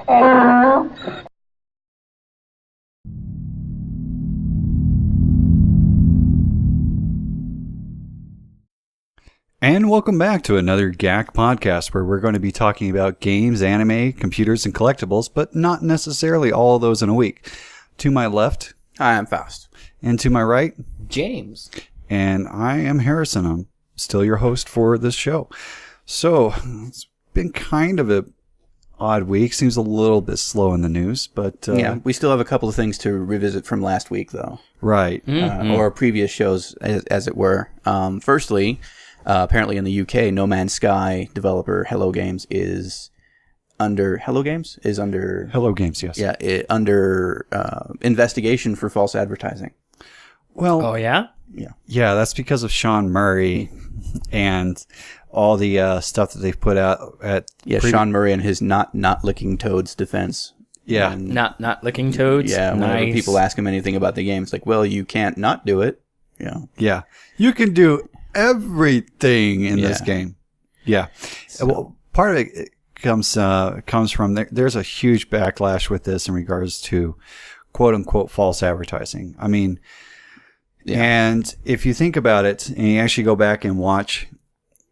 And welcome back to another GACC podcast where we're going to be talking about games, anime, computers, and collectibles, but not necessarily all of those in a week. To my left, Hi, I'm Faust. And to my right, James. And I am Harrison. I'm still your host for this show. So, it's been kind of a odd week. Seems a little bit slow in the news, but... yeah, we still have a couple of things to revisit from last week, though. Right. Or previous shows, as it were. Firstly... apparently in the UK, No Man's Sky developer Hello Games is under... Hello Games, yes. Yeah, under investigation for false advertising. Well... Oh, yeah? Yeah, that's because of Sean Murray and all the stuff that they've put out at... Yeah, Sean Murray and his not licking toads defense. Yeah. And, Not licking toads? Yeah, whenever people ask him anything about the game, it's like, well, you can't not do it. Yeah. Yeah. You can do everything in this game. Yeah. So, well, part of it comes from there's a huge backlash with this in regards to quote unquote false advertising. I mean, and if you think about it and you actually go back and watch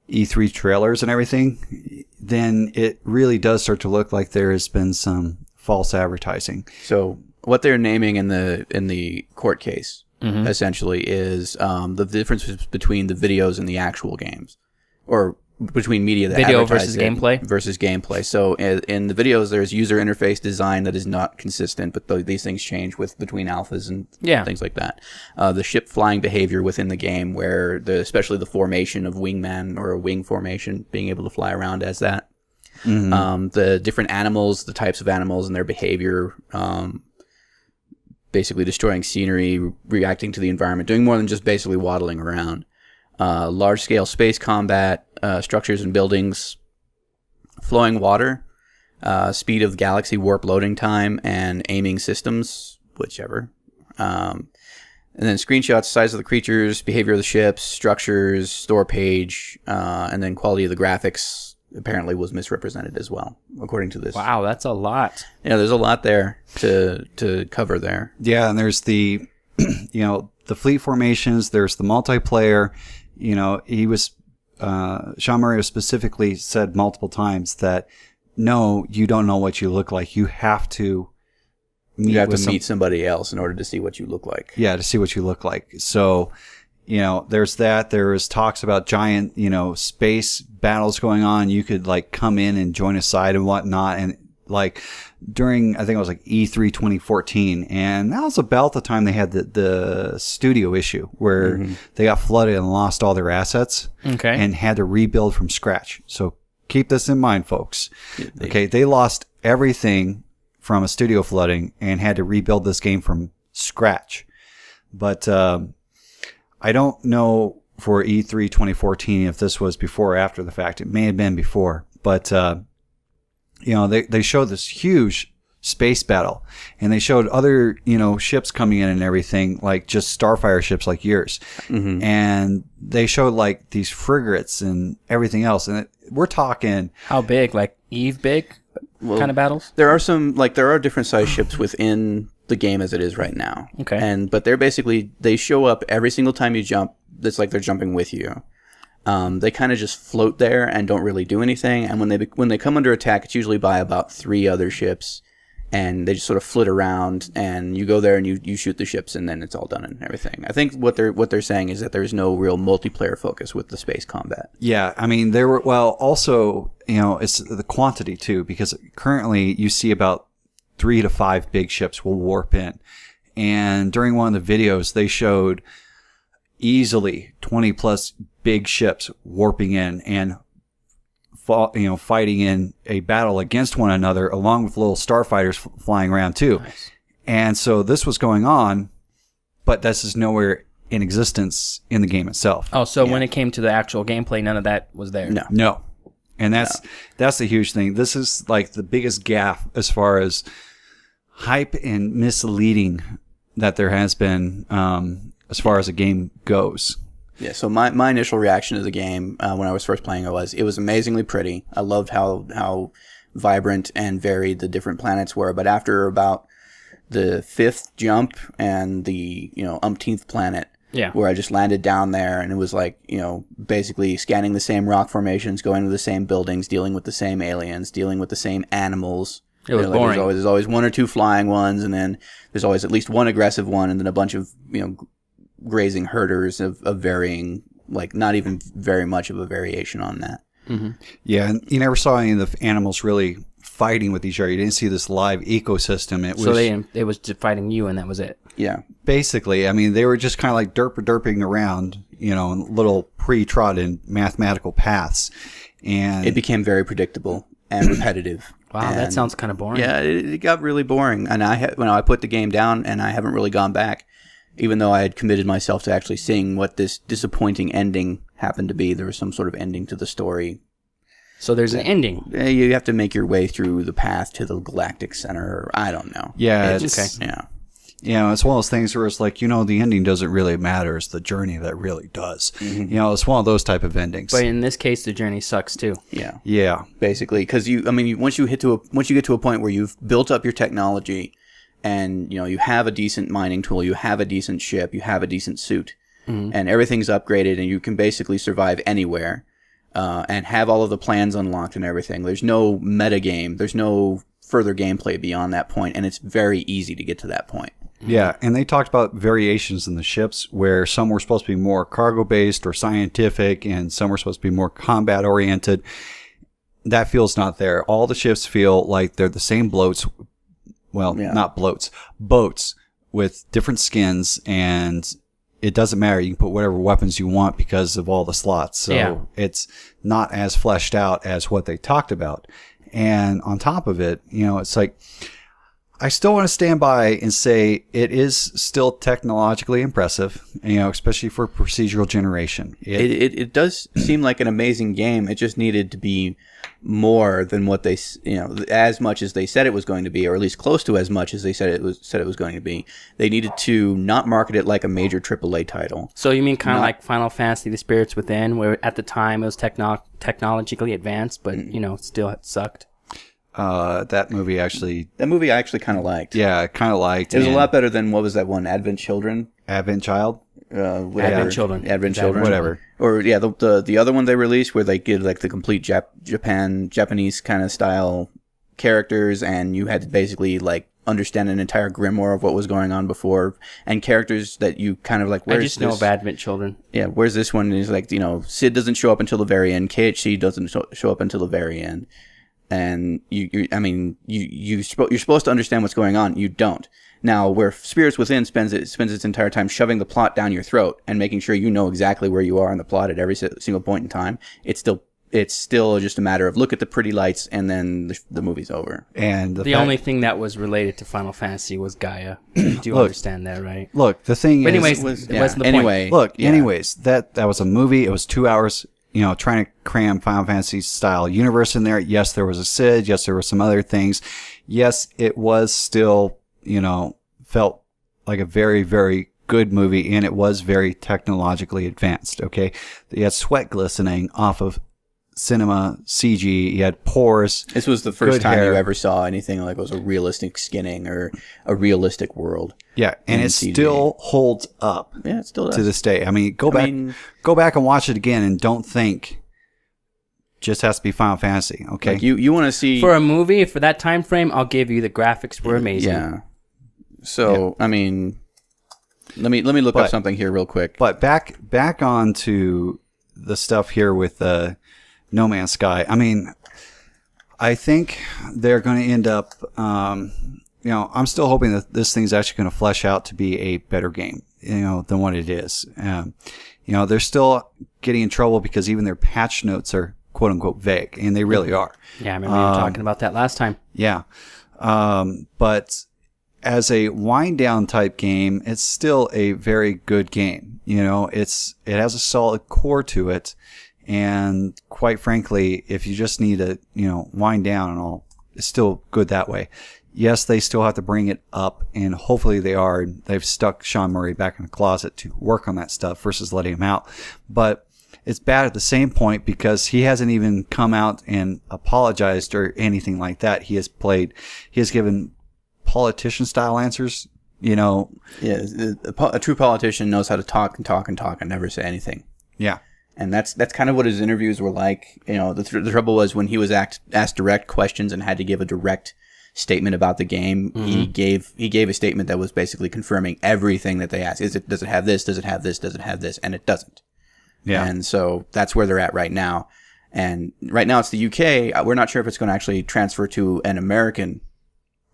E3 trailers and everything, then it really does start to look like there has been some false advertising. So what they're naming in the court case essentially is the difference between the videos and the actual games, or between media that video versus gameplay. So in the videos, there's user interface design that is not consistent, but these things change between alphas and things like that. The ship flying behavior within the game, where especially the formation of wingman or a wing formation, being able to fly around as that. The different animals, the types of animals and their behavior, basically destroying scenery, reacting to the environment, doing more than just basically waddling around. Large-scale space combat, structures and buildings, flowing water, speed of the galaxy, warp loading time, and aiming systems, whichever. And then screenshots, size of the creatures, behavior of the ships, structures, store page, and then quality of the graphics apparently was misrepresented as well, according to this. Wow, that's a lot. Yeah, there's a lot there to cover there. Yeah, and there's the, the fleet formations, there's the multiplayer. He was, Sean Murray was specifically said multiple times that, no, you don't know what you look like. You have to meet somebody else in order to see what you look like. Yeah, to see what you look like. So, there's that. There's talks about giant, space battles going on. You could come in and join a side and whatnot. And during, I think it was E3 2014. And that was about the time they had the studio issue where they got flooded and lost all their assets and had to rebuild from scratch. So keep this in mind, folks. They lost everything from a studio flooding and had to rebuild this game from scratch. But, I don't know for E3 2014 if this was before or after the fact. It may have been before, but they showed this huge space battle, and they showed other ships coming in and everything, like just Starfire ships like yours, and they showed these frigates and everything else. And we're talking how big, like Eve big kind of battles. There are there are different size ships within the game as it is right now. But they show up every single time you jump. It's like they're jumping with you. They kind of just float there and don't really do anything. And when they come under attack, it's usually by about 3 other ships, and they just sort of flit around. And you go there and you shoot the ships, and then it's all done and everything. I think what they're saying is that there's no real multiplayer focus with the space combat. Yeah, I mean there were also it's the quantity too, because currently you see about 3 to 5 big ships will warp in. And during one of the videos, they showed easily 20 plus big ships warping in and fighting in a battle against one another, along with little starfighters flying around too. Nice. And so this was going on, but this is nowhere in existence in the game itself. Oh, so when it came to the actual gameplay, none of that was there? No. And that's the huge thing. This is the biggest gaffe as far as hype and misleading that there has been as far as a game goes. Yeah, so my initial reaction to the game when I was first playing it was amazingly pretty. I loved how vibrant and varied the different planets were. But after about the 5th jump and the, umpteenth planet, where I just landed down there, and it was like, basically scanning the same rock formations, going to the same buildings, dealing with the same aliens, dealing with the same animals. It was boring. There's always one or two flying ones, and then there's always at least one aggressive one, and then a bunch of, grazing herders of varying, like not even very much of a variation on that. Mm-hmm. Yeah, and you never saw any of the animals really fighting with each other. You didn't see this live ecosystem. It was just fighting you, and that was it. Yeah. Basically, I mean, they were just kind of like derping around, in little pre-trodden mathematical paths. And it became very predictable and repetitive. Wow, and that sounds kind of boring. Yeah, it got really boring. And I put the game down, and I haven't really gone back, even though I had committed myself to actually seeing what this disappointing ending happened to be. There was some sort of ending to the story. So there's an ending. You have to make your way through the path to the Galactic Center. Or I don't know. Yeah, it's okay. Yeah. It's one of those things where it's like, the ending doesn't really matter. It's the journey that really does. Mm-hmm. It's one of those type of endings. But in this case, the journey sucks too. Yeah. Yeah. Basically, because once you get to a point where you've built up your technology, and you have a decent mining tool, you have a decent ship, you have a decent suit, and everything's upgraded, and you can basically survive anywhere, and have all of the plans unlocked and everything. There's no meta game. There's no further gameplay beyond that point, and it's very easy to get to that point. Yeah, and they talked about variations in the ships where some were supposed to be more cargo-based or scientific, and some were supposed to be more combat-oriented. That feels not there. All the ships feel like they're the same bloats. Well, not bloats. Boats with different skins, and it doesn't matter. You can put whatever weapons you want because of all the slots. So it's not as fleshed out as what they talked about. And on top of it, it's like, I still want to stand by and say it is still technologically impressive, especially for procedural generation. It does seem like an amazing game. It just needed to be more than what they, as much as they said it was going to be, or at least close to as much as they said it was going to be. They needed to not market it like a major AAA title. So you mean kind of like Final Fantasy: The Spirits Within, where at the time it was technologically advanced, but still it sucked. That movie I actually kind of liked. Yeah, I kind of liked. It was a lot better than, what was that one? Advent Children? Advent Child? Advent Children. Whatever. Or the other one they released where they did like the complete Japanese kind of style characters, and you had to basically like understand an entire grimoire of what was going on before, and characters that you kind of like, where's this? I just know of Advent Children. Yeah, where's this one? And it's like, Sid doesn't show up until the very end. KHC doesn't show up until the very end. And you're supposed to understand what's going on. You don't. Now, where Spirits Within spends its entire time shoving the plot down your throat and making sure you know exactly where you are in the plot at every single point in time, it's still just a matter of look at the pretty lights and then the movie's over. And the only thing that was related to Final Fantasy was Gaia. Do you understand that, right? Look, the thing but anyways, it wasn't the point. Look, anyways, that was a movie. It was 2 hours. Trying to cram Final Fantasy style universe in there. Yes, there was a Sid. Yes, there were some other things. Yes, it was still, felt like a very, very good movie, and it was very technologically advanced. Okay. You had sweat glistening off of cinema CG. You had pores. This was the first time you ever saw anything like it was a realistic skinning or a realistic world. Yeah, and it CG. Still holds up. Yeah, it still does. To this day. I mean, go back and watch it again, and don't think just has to be Final Fantasy. Okay, like you want to see for a movie for that time frame. I'll give you the graphics were amazing. Yeah. So I mean, let me look up something here real quick. But back on to the stuff here with No Man's Sky. I mean, I think they're going to end up. I'm still hoping that this thing's actually going to flesh out to be a better game, than what it is. They're still getting in trouble because even their patch notes are quote unquote vague, and they really are. Yeah, I remember you talking about that last time. Yeah. But as a wind down type game, it's still a very good game. It has a solid core to it. And quite frankly, if you just need to, wind down and all, it's still good that way. Yes, they still have to bring it up, and hopefully they are. They've stuck Sean Murray back in the closet to work on that stuff versus letting him out. But it's bad at the same point because he hasn't even come out and apologized or anything like that. He has given politician style answers, Yeah, a true politician knows how to talk and talk and talk and never say anything. Yeah. And that's kind of what his interviews were like. The trouble was when he was asked direct questions and had to give a direct statement about the game, he gave a statement that was basically confirming everything that they asked. Does it have this? Does it have this? Does it have this? And it doesn't. Yeah. And so that's where they're at right now. And right now it's the UK. We're not sure if it's going to actually transfer to an American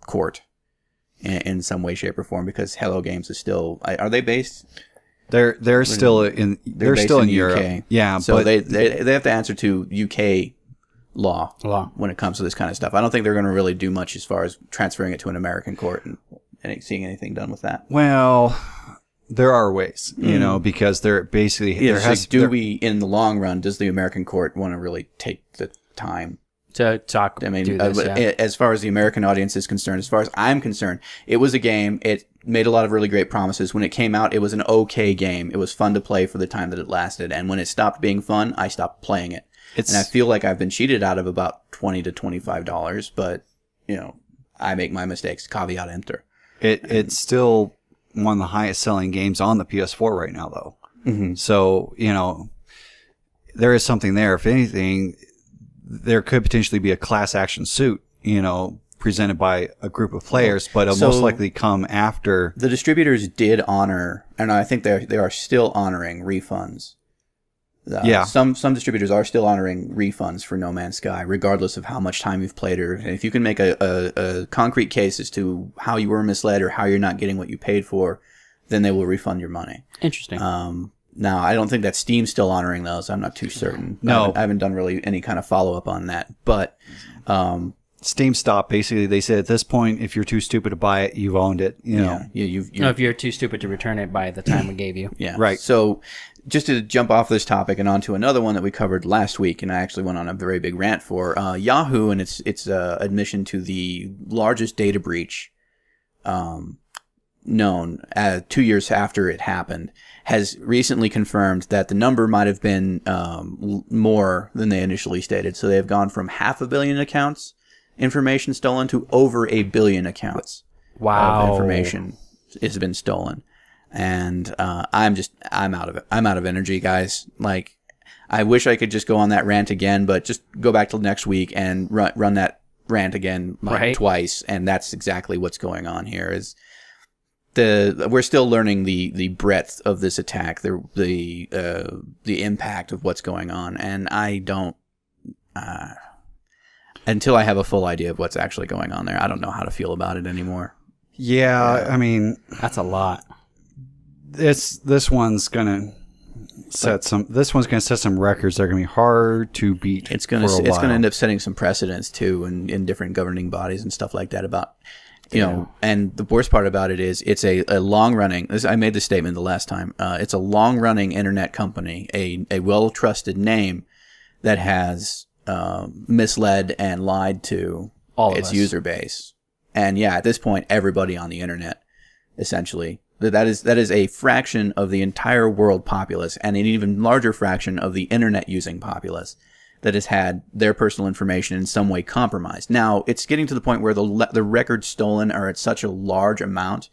court in some way, shape, or form because Hello Games is still. Are they based? They're still in Europe. UK. Yeah, so but they have to answer to UK law when it comes to this kind of stuff. I don't think they're going to really do much as far as transferring it to an American court and seeing anything done with that. Well, there are ways, because they're basically in the long run, does the American court want to really take the time to talk? I mean, do this, as far as the American audience is concerned, as far as I'm concerned, it was a game. It made a lot of really great promises. When it came out, it was an okay game. It was fun to play for the time that it lasted. And when it stopped being fun, I stopped playing it. And I feel like I've been cheated out of about $20 to $25, but, I make my mistakes. Caveat emptor. It's still one of the highest selling games on the PS4 right now, though. Mm-hmm. So, there is something there. If anything, there could potentially be a class action suit, presented by a group of players, but it'll most likely come after. The distributors did honor, and I think they are still honoring refunds. Some distributors are still honoring refunds for No Man's Sky, regardless of how much time you've played it. And if you can make a concrete case as to how you were misled or how you're not getting what you paid for, then they will refund your money. Interesting. Now, I don't think that Steam's still honoring those. I'm not too certain. No. I haven't done really any kind of follow-up on that. But Steam stopped. Basically, they said at this point, if you're too stupid to buy it, you've owned it. If you're too stupid to return it by the time we gave you. Yeah. Right. So just to jump off this topic and onto another one that we covered last week, and I actually went on a very big rant for, Yahoo and its admission to the largest data breach known 2 years after it happened, has recently confirmed that the number might have been more than they initially stated. So they have gone from 500 million accounts information stolen to over 1 billion accounts. Wow. Of information has been stolen. And I'm out of it. I'm out of energy, guys. Like, I wish I could just go on that rant again, but just go back till next week and run that rant again twice. And that's exactly what's going on here. Is we're still learning the breadth of this attack, the impact of what's going on, and I don't until I have a full idea of what's actually going on there, I don't know how to feel about it anymore. Yeah, I mean, that's a lot. This one's gonna set some records that are gonna be hard to beat. It's gonna end up setting some precedents too in different governing bodies and stuff like that about. And the worst part about it is it's a long-running, I made this statement the last time, it's a long-running internet company, a well-trusted name that has misled and lied to its user base. And yeah, at this point, everybody on the internet, essentially, that is a fraction of the entire world populace and an even larger fraction of the internet-using populace that has had their personal information in some way compromised. Now, it's getting to the point where the records stolen are at such a large amount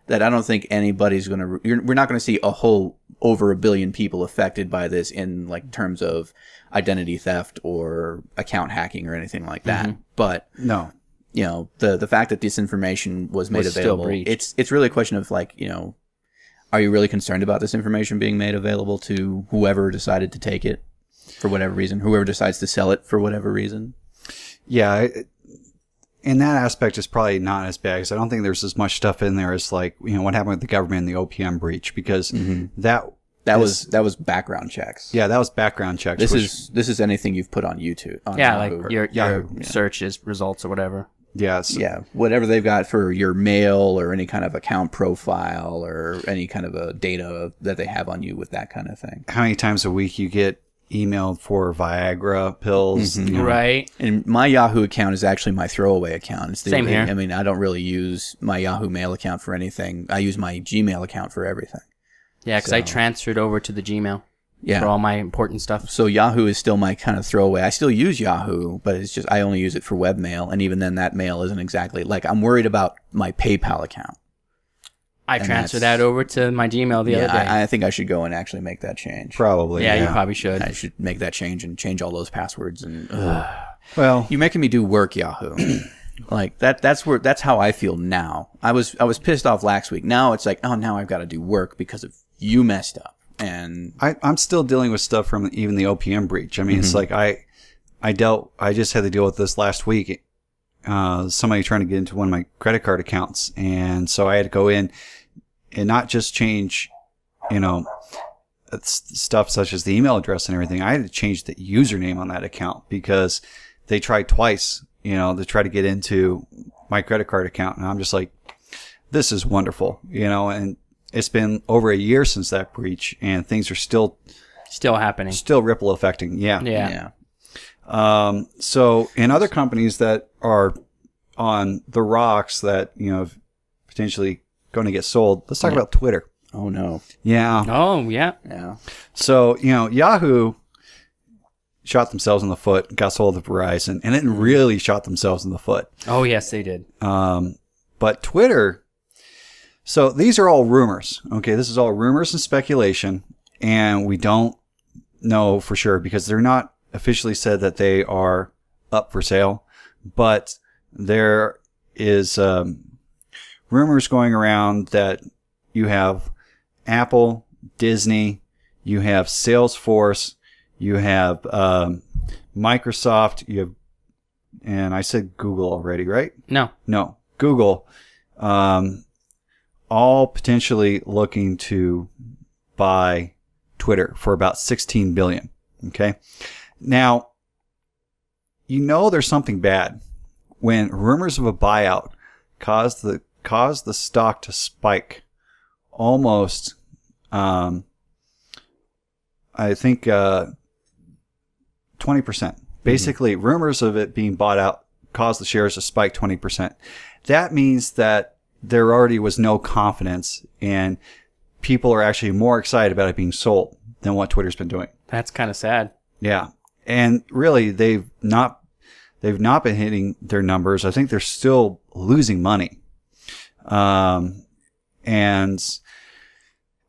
that I don't think anybody's going to... We're not going to see a whole over 1 billion people affected by this in like terms of identity theft or account hacking or anything like that. Mm-hmm. But no, the fact that this information was made available, it's really a question of like, are you really concerned about this information being made available to whoever decided to take it? For whatever reason, whoever decides to sell it for whatever reason. Yeah, in that aspect, it's probably not as bad because I don't think there's as much stuff in there as like what happened with the government and the OPM breach because that was background checks. Yeah, that was background checks. This is anything you've put on YouTube. Like your search results or whatever. Yes. Yeah, whatever they've got for your mail or any kind of account profile or any kind of a data that they have on you with that kind of thing. How many times a week you get emailed for Viagra pills, right? And my Yahoo account is actually my throwaway account. Same here. I mean, I don't really use my Yahoo Mail account for anything. I use my Gmail account for everything. Yeah, because I transferred over to the Gmail. Yeah. for all my important stuff. So Yahoo is still my kind of throwaway. I still use Yahoo, but it's just I only use it for webmail, and even then, that mail isn't exactly like I'm worried about my PayPal account. I transferred that over to my Gmail the other day. I think I should go and actually make that change. Probably. Yeah, you probably should. I should make that change and change all those passwords. And Well, you're making me do work, Yahoo. Like that's how I feel now. I was pissed off last week. Now it's like, oh, now I've got to do work because of you messed up. And I'm still dealing with stuff from even the OPM breach. I mean, it's like I just had to deal with this last week. Somebody trying to get into one of my credit card accounts, and so I had to go in and not just change, stuff such as the email address and everything. I had to change the username on that account because they tried twice, to try to get into my credit card account, and I'm just like, this is wonderful, and it's been over a year since that breach, and things are still happening, still ripple affecting. Yeah. So in other companies that are on the rocks that, potentially going to get sold, let's talk about Twitter. oh no, Yeah. Oh, yeah. yeah, So, Yahoo shot themselves in the foot, got sold to Verizon, and it really shot themselves in the foot. Oh, yes, they did. But Twitter, so these are all rumors. Okay, this is all rumors and speculation, and we don't know for sure because they're not officially said that they are up for sale, but there is rumors going around that you have Apple, Disney, you have Salesforce, you have Microsoft, you have, and I said Google already, right? No. Google, all potentially looking to buy Twitter for about $16 billion. Okay. Now, there's something bad when rumors of a buyout cause the stock to spike almost, I think, 20%. Basically, rumors of it being bought out caused the shares to spike 20%. That means that there already was no confidence, and people are actually more excited about it being sold than what Twitter's been doing. That's kind of sad. Yeah. And really, they've not been hitting their numbers. I think they're still losing money. And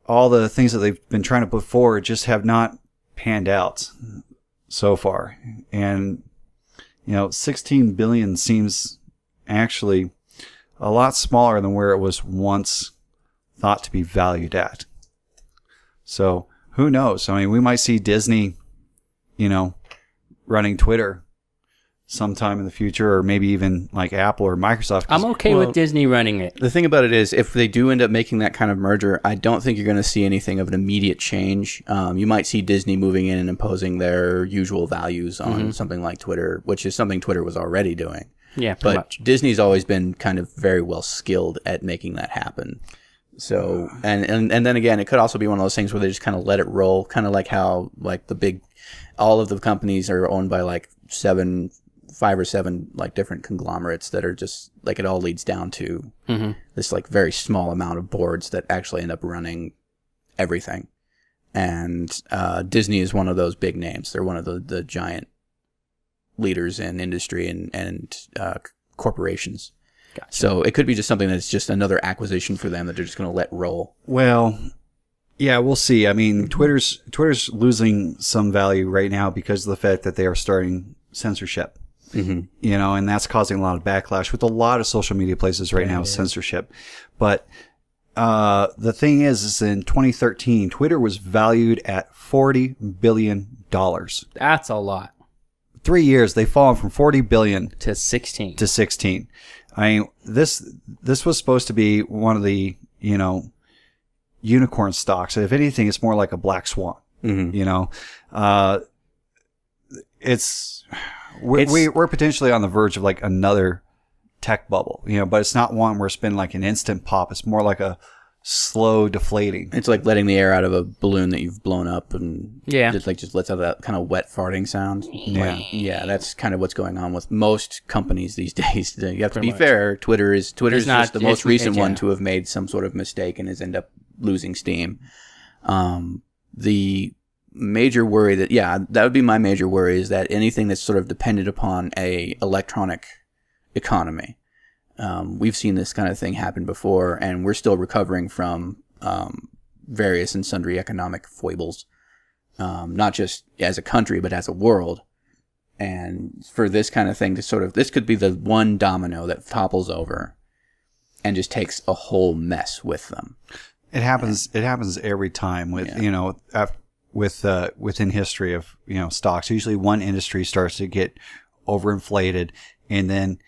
all the things that they've been trying to put forward just have not panned out so far. And, 16 billion seems actually a lot smaller than where it was once thought to be valued at. So who knows? I mean, we might see Disney, running Twitter sometime in the future, or maybe even like Apple or Microsoft. I'm okay with Disney running it. The thing about it is, if they do end up making that kind of merger, I don't think you're going to see anything of an immediate change. You might see Disney moving in and imposing their usual values on something like Twitter, which is something Twitter was already doing. Yeah, but much. Disney's always been kind of very well skilled at making that happen. So, and then again, it could also be one of those things where they just kind of let it roll, kind of like how like all of the companies are owned by like 5 or 7 like different conglomerates that are just like, it all leads down to this like very small amount of boards that actually end up running everything. And Disney is one of those big names. They're one of the giant leaders in industry and corporations. Gotcha. So it could be just something that's just another acquisition for them that they're just going to let roll. Well, yeah, we'll see. I mean, Twitter's losing some value right now because of the fact that they are starting censorship. And that's causing a lot of backlash with a lot of social media places right now, censorship. But the thing is in 2013, Twitter was valued at $40 billion. That's a lot. 3 years, they've fallen from 40 billion to 16. To 16. I mean, this was supposed to be one of the, unicorn stocks. If anything, it's more like a black swan. We're potentially on the verge of like another tech bubble, but it's not one where it's been like an instant pop. It's more like a slow deflating. It's like letting the air out of a balloon that you've blown up, and just lets out that kind of wet farting sound. Yeah, that's kind of what's going on with most companies these days. You have to be fair. Twitter's just the most recent one to have made some sort of mistake and has ended up losing steam. The major worry that would be my major worry, is that anything that's sort of dependent upon a electronic economy. We've seen this kind of thing happen before, and we're still recovering from various and sundry economic foibles, not just as a country, but as a world. And for this kind of thing to this could be the one domino that topples over and just takes a whole mess with them. It happens every time with, within history of, stocks. Usually one industry starts to get overinflated, and then,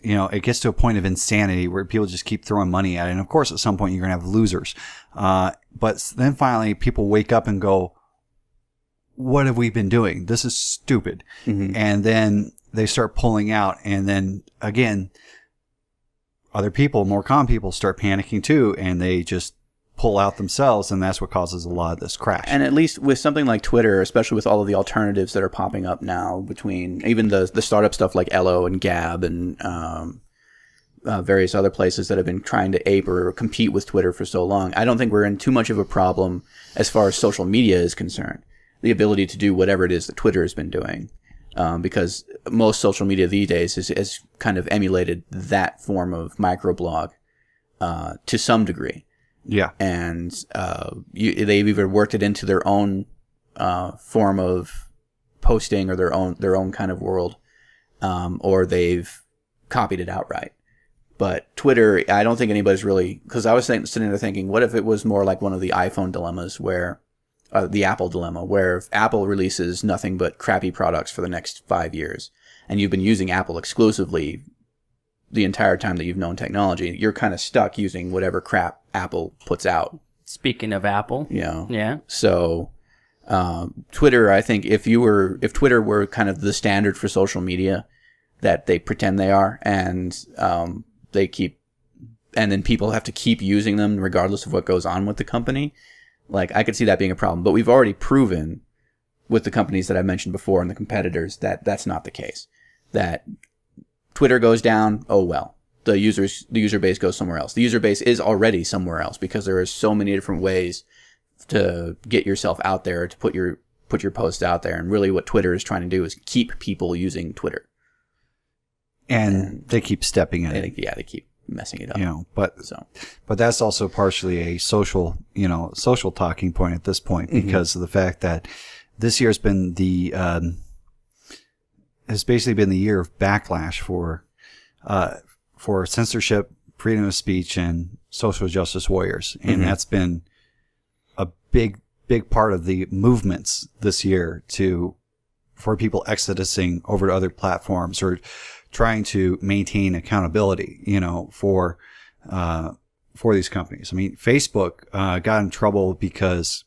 it gets to a point of insanity where people just keep throwing money at it. And of course, at some point, you're going to have losers. But then finally, people wake up and go, what have we been doing? This is stupid. Mm-hmm. And then they start pulling out. And then again, other people, more calm people, start panicking too. And they just pull out themselves. And that's what causes a lot of this crash. And at least with something like Twitter, especially with all of the alternatives that are popping up now, between even the startup stuff like Elo and Gab and various other places that have been trying to ape or compete with Twitter for so long, I don't think we're in too much of a problem as far as social media is concerned. The ability to do whatever it is that Twitter has been doing, because most social media these days has kind of emulated that form of microblog to some degree. Yeah, and they've either worked it into their own form of posting or their own kind of world, or they've copied it outright. But Twitter, I don't think anybody's really, because I was sitting there thinking, what if it was more like one of the iPhone dilemmas, where the Apple dilemma, where if Apple releases nothing but crappy products for the next 5 years, and you've been using Apple exclusively the entire time that you've known technology, you're kind of stuck using whatever crap Apple puts out. Speaking of Apple. Yeah. So, Twitter, I think if Twitter were kind of the standard for social media that they pretend they are, and then people have to keep using them regardless of what goes on with the company, like, I could see that being a problem. But we've already proven with the companies that I mentioned before and the competitors that that's not the case. That Twitter goes down, oh well. The user base goes somewhere else. The user base is already somewhere else because there are so many different ways to get yourself out there, to put your posts out there. And really what Twitter is trying to do is keep people using Twitter. And they keep stepping in it. Yeah, they keep messing it up. But that's also partially a social talking point at this point, because of the fact that this year's been has basically been the year of backlash for censorship, freedom of speech, and social justice warriors. And that's been a big part of the movements this year for people exodusing over to other platforms or trying to maintain accountability, for these companies. I mean, Facebook got in trouble because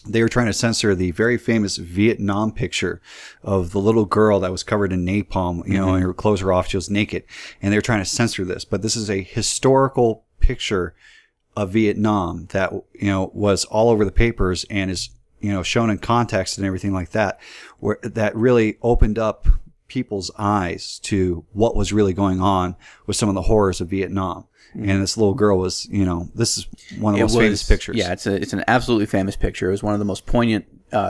they were trying to censor the very famous Vietnam picture of the little girl that was covered in napalm, and her clothes were off, she was naked. And they were trying to censor this. But this is a historical picture of Vietnam that, was all over the papers and is, shown in context and everything like that, where that really opened up people's eyes to what was really going on with some of the horrors of Vietnam. And this little girl was, this is one of the most famous pictures. Yeah, it's an absolutely famous picture. It was one of the most poignant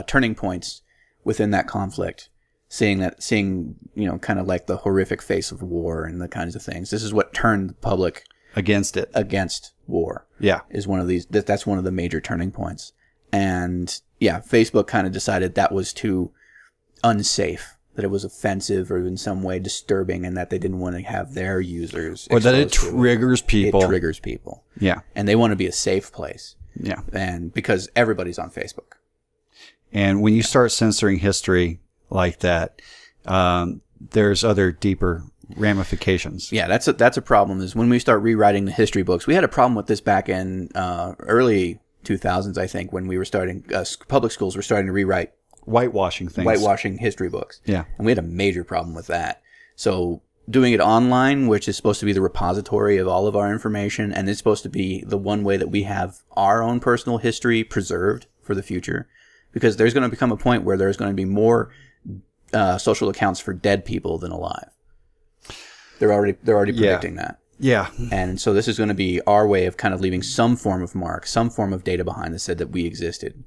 turning points within that conflict. Seeing kind of like the horrific face of war and the kinds of things. This is what turned the public against war. Yeah, is one of these. That's one of the major turning points. And yeah, Facebook kind of decided that was too unsafe, that it was offensive or in some way disturbing, and that they didn't want to have their users or that it triggers people. It triggers people. Yeah. And they want to be a safe place. Yeah. And because everybody's on Facebook. And when you start censoring history like that, there's other deeper ramifications. Yeah, that's a problem, is when we start rewriting the history books. We had a problem with this back in early 2000s, I think, when we were starting, public schools were starting to rewrite whitewashing history books. Yeah. And we had a major problem with that. So doing it online, which is supposed to be the repository of all of our information, and it's supposed to be the one way that we have our own personal history preserved for the future, because there's going to become a point where there's going to be more social accounts for dead people than alive. They're already predicting that. Yeah. And so this is going to be our way of kind of leaving some form of mark, some form of data behind that said that we existed.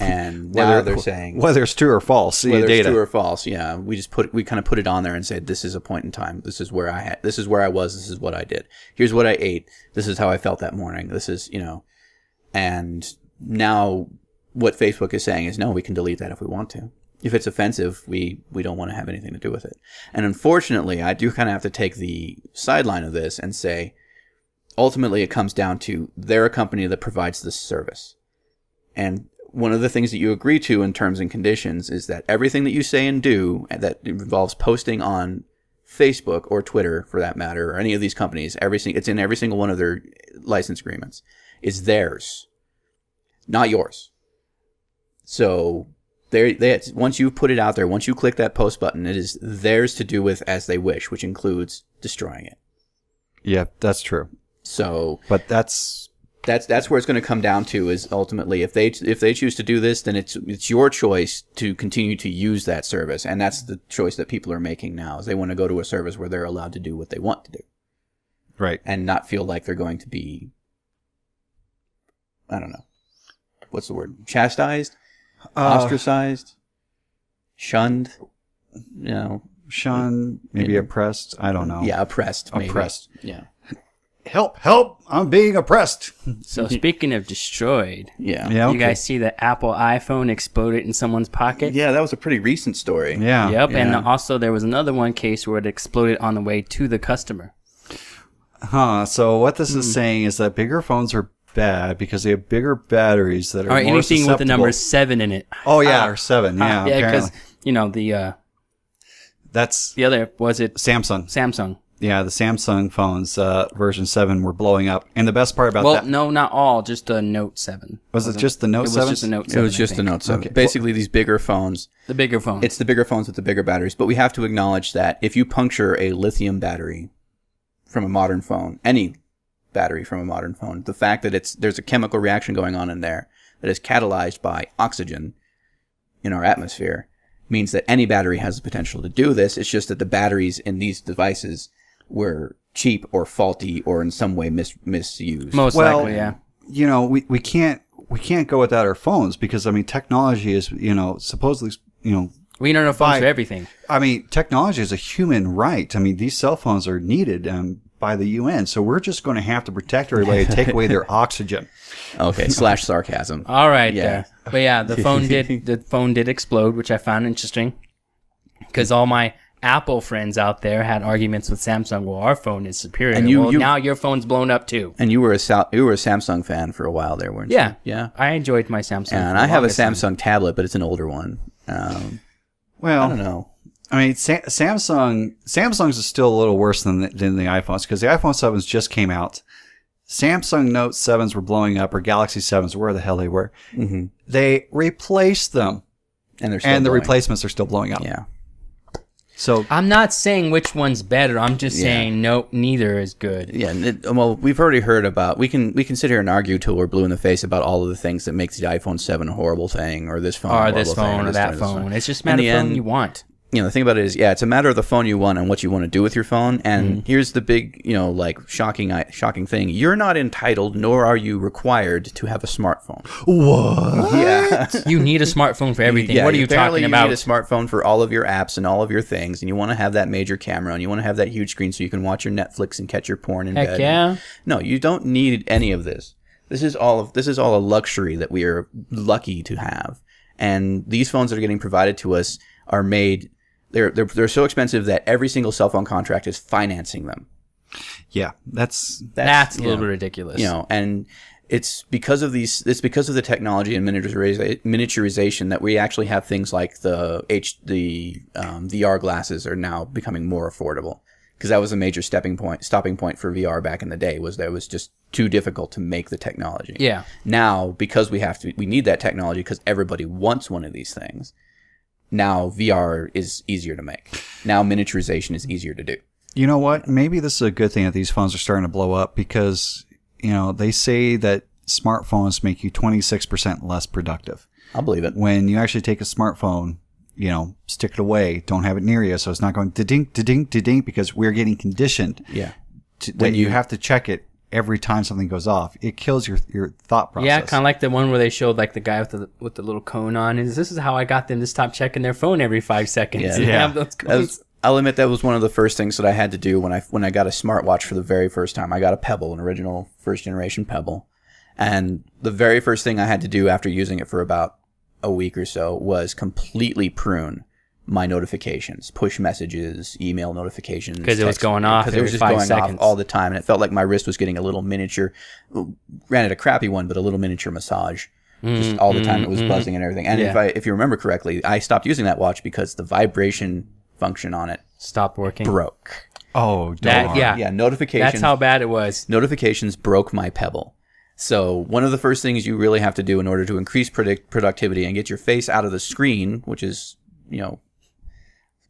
And now they're saying whether it's true or false. whether data. it's true or false. Yeah, we kind of put it on there and said, this is a point in time. This is where I was. This is what I did. Here's what I ate. This is how I felt that morning. This is, and now what Facebook is saying is, no, we can delete that if we want to. If it's offensive, we don't want to have anything to do with it. And unfortunately, I do kind of have to take the sideline of this and say, ultimately, it comes down to they're a company that provides this service. And one of the things that you agree to in terms and conditions is that everything that you say and do that involves posting on Facebook or Twitter, for that matter, or any of these companies, it's in every single one of their license agreements, is theirs, not yours. So once you put it out there, once you click that post button, it is theirs to do with as they wish, which includes destroying it. Yeah, that's true. So, but that's where it's going to come down to is ultimately if they choose to do this, then it's your choice to continue to use that service, and that's the choice that people are making now. Is they want to go to a service where they're allowed to do what they want to do, right, and not feel like they're going to be, I don't know, what's the word, chastised. Ostracized, shunned, shunned, maybe oppressed. I don't know. Yeah, oppressed. Maybe. Oppressed. Yeah. Help! I'm being oppressed. So speaking of destroyed, yeah. Okay. You guys see the Apple iPhone exploded in someone's pocket? Yeah, that was a pretty recent story. Yeah. Yep, Yeah. and also there was another one case where it exploded on the way to the customer. So what this is saying is that bigger phones are bad because they have bigger batteries that are Or more anything susceptible. with the number 7 in it. Oh yeah, or 7. Yeah, Yeah, because apparently. That's the other was it Samsung. Samsung. Yeah, the Samsung phones, version 7 were blowing up. And the best part about Well, that... no, not all, just the Note 7. Was it just the Note 7? It was just the Note 7. It was just the Note 7. Okay. Basically, these bigger phones. The bigger phone. It's the bigger phones with the bigger batteries. But we have to acknowledge that if you puncture a lithium battery from a modern phone, any battery from a modern phone, the fact that there's a chemical reaction going on in there that is catalyzed by oxygen in our atmosphere means that any battery has the potential to do this. It's just that the batteries in these devices were cheap or faulty or in some way misused. Most Well, likely, yeah. We can't go without our phones because, I mean, technology is, supposedly, We don't know phones for everything. I mean, technology is a human right. I mean, these cell phones are needed by the UN, so we're just going to have to protect everybody and take away their oxygen. Okay, slash sarcasm. All right, Yeah. there. But yeah, the phone did explode, which I found interesting because all my Apple friends out there had arguments with Samsung. Well, our phone is superior. And now your phone's blown up too. And you were a Samsung fan for a while there, weren't you? Yeah, Yeah. I enjoyed my Samsung. And for I the have a longest time. Samsung tablet, but it's an older one. Well, I don't know. I mean, Samsung's is still a little worse than the iPhones because the iPhone 7s just came out. Samsung Note 7s were blowing up, or Galaxy 7s, where the hell they were. Mm-hmm. They replaced them, And they're still and the blowing. replacements are still blowing up. Yeah. So I'm not saying which one's better. I'm just Yeah. saying no, neither is good. Yeah, well, we've already heard about. We can sit here and argue till we're blue in the face about all of the things that makes the iPhone 7 a horrible thing, or this phone, a Or horrible this thing, phone or this that this phone. It's just a In matter the of phone end, you want. The thing about it is, it's a matter of the phone you want and what you want to do with your phone. And here's the big, shocking thing: you're not entitled, nor are you required to have a smartphone. what? Yeah. You need a smartphone for everything. Yeah, What are you apparently talking about? You need a smartphone for all of your apps and all of your things, and you want to have that major camera, and you want to have that huge screen so you can watch your Netflix and catch your porn in Heck bed. yeah. No, you don't need any of this. This is all a luxury that we are lucky to have. And these phones that are getting provided to us are made. They're so expensive that every single cell phone contract is financing them. Yeah, that's That's a little bit ridiculous. And it's because of the technology and miniaturization that we actually have things like the VR glasses are now becoming more affordable. Because that was a major stopping point for VR back in the day, was that it was just too difficult to make the technology. Yeah. Now, because we need that technology because everybody wants one of these things. Now VR is easier to make. Now miniaturization is easier to do. You know what? Maybe this is a good thing that these phones are starting to blow up because, they say that smartphones make you 26% less productive. I'll believe it. When you actually take a smartphone, stick it away, don't have it near you, so it's not going da-dink, da-dink, da-dink, because we're getting conditioned Yeah. that you have to check it every time something goes off. It kills your thought process. Yeah, kind of like the one where they showed like the guy with the little cone on. This is how I got them to stop checking their phone every 5 seconds. Yeah. They Yeah. have those cones. I'll admit that was one of the first things that I had to do when I got a smartwatch for the very first time. I got a Pebble, an original first generation Pebble. And the very first thing I had to do after using it for about a week or so was completely prune my notifications, push messages, email notifications. Because it was going off because it was every just 5 going seconds. off all the time. And it felt like my wrist was getting a little miniature, granted a crappy one, but a little miniature massage. Just all the time it was buzzing and everything. And if you remember correctly, I stopped using that watch because the vibration function on it Stopped working. broke. Oh, That, darn. yeah. Yeah, notifications. That's how bad it was. Notifications broke my Pebble. So one of the first things you really have to do in order to increase productivity and get your face out of the screen, which is,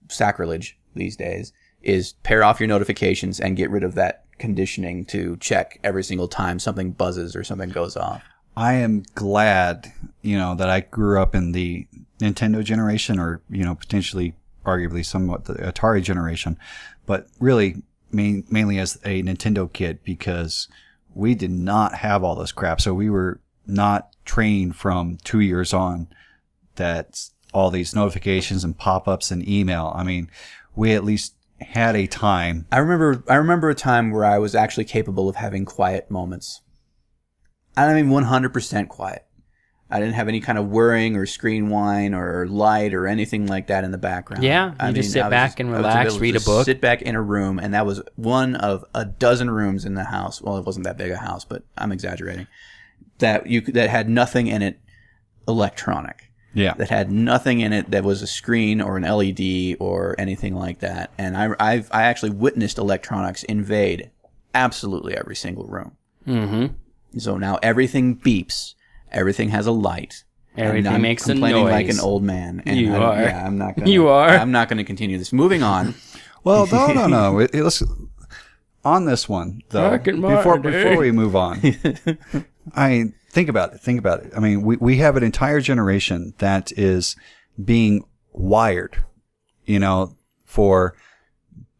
sacrilege these days, is pair off your notifications and get rid of that conditioning to check every single time something buzzes or something goes off. I am glad, that I grew up in the Nintendo generation, or, potentially, arguably, somewhat the Atari generation, but really mainly as a Nintendo kid, because we did not have all this crap. So we were not trained from 2 years on that all these notifications and pop-ups and email. I mean, we at least had a time. I remember a time where I was actually capable of having quiet moments. I mean 100% quiet. I didn't have any kind of whirring or screen whine or light or anything like that in the background. Yeah, you just sit back and relax, read a book. Sit back in a room, and that was one of a dozen rooms in the house. Well, it wasn't that big a house, but I'm exaggerating. That had nothing in it electronic. Yeah. That had nothing in it that was a screen or an LED or anything like that. And I actually witnessed electronics invade absolutely every single room. Mm-hmm. So now everything beeps. Everything has a light. Everything I'm makes a complaining noise. like an old man. And You are. Yeah, I'm not gonna. You are. I'm not going to continue this. Moving on. Well, no. Let's on this one though. Back in my Before day. we move on, think about it. I mean, we have an entire generation that is being wired, for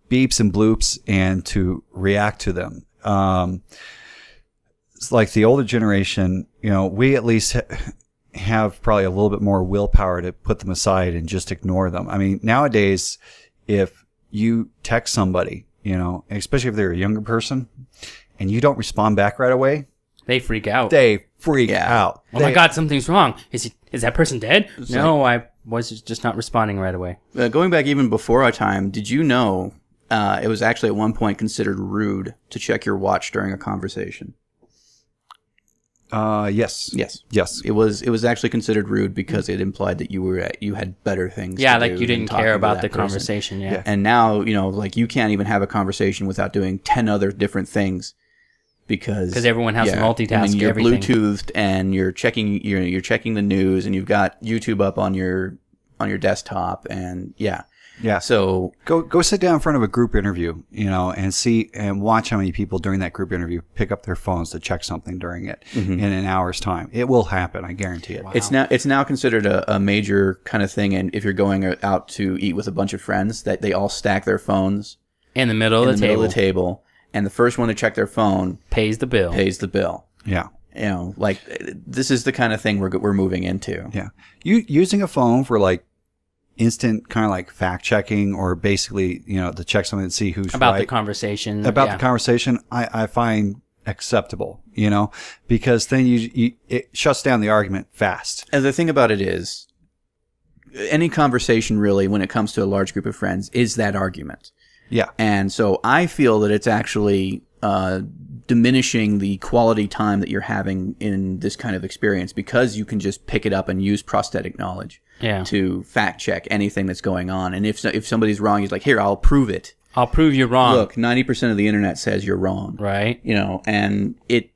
beeps and bloops and to react to them. It's like the older generation, we at least have probably a little bit more willpower to put them aside and just ignore them. I mean, nowadays, if you text somebody, especially if they're a younger person, and you don't respond back right away, They freak out. they freak out. Oh my God, something's wrong. Is that person dead? No, I was just not responding right away. Going back even before our time, did you know it was actually at one point considered rude to check your watch during a conversation? Yes. Yes. It was actually considered rude because it implied that you had better things. Yeah, to like do you than didn't talking care to about that the person. conversation. Yeah. And now, like you can't even have a conversation without doing 10 other different things because everyone has to multitask I mean, you're everything. Bluetoothed and you're checking the news and you've got YouTube up on your desktop and yeah. So Go sit down in front of a group interview, and see and watch how many people during that group interview pick up their phones to check something during it in an hour's time. It will happen, I guarantee it. Wow. it's now considered a major kind of thing, and if you're going out to eat with a bunch of friends, that they all stack their phones In the middle of middle the of the table, and the first one to check their phone pays the bill. pays the bill. Yeah. Like this is the kind of thing we're moving into. Yeah. Using a phone for like instant kind of like fact checking, or basically, to check something and see who's About right. the conversation. About yeah. the conversation, I find acceptable, because then it shuts down the argument fast. And the thing about it is, any conversation really, when it comes to a large group of friends, is that argument. Yeah. And so I feel that it's actually diminishing the quality time that you're having in this kind of experience, because you can just pick it up and use prosthetic knowledge to fact check anything that's going on. And if somebody's wrong, he's like, here, I'll prove it. I'll prove you're wrong. Look, 90% of the internet says you're wrong. Right. And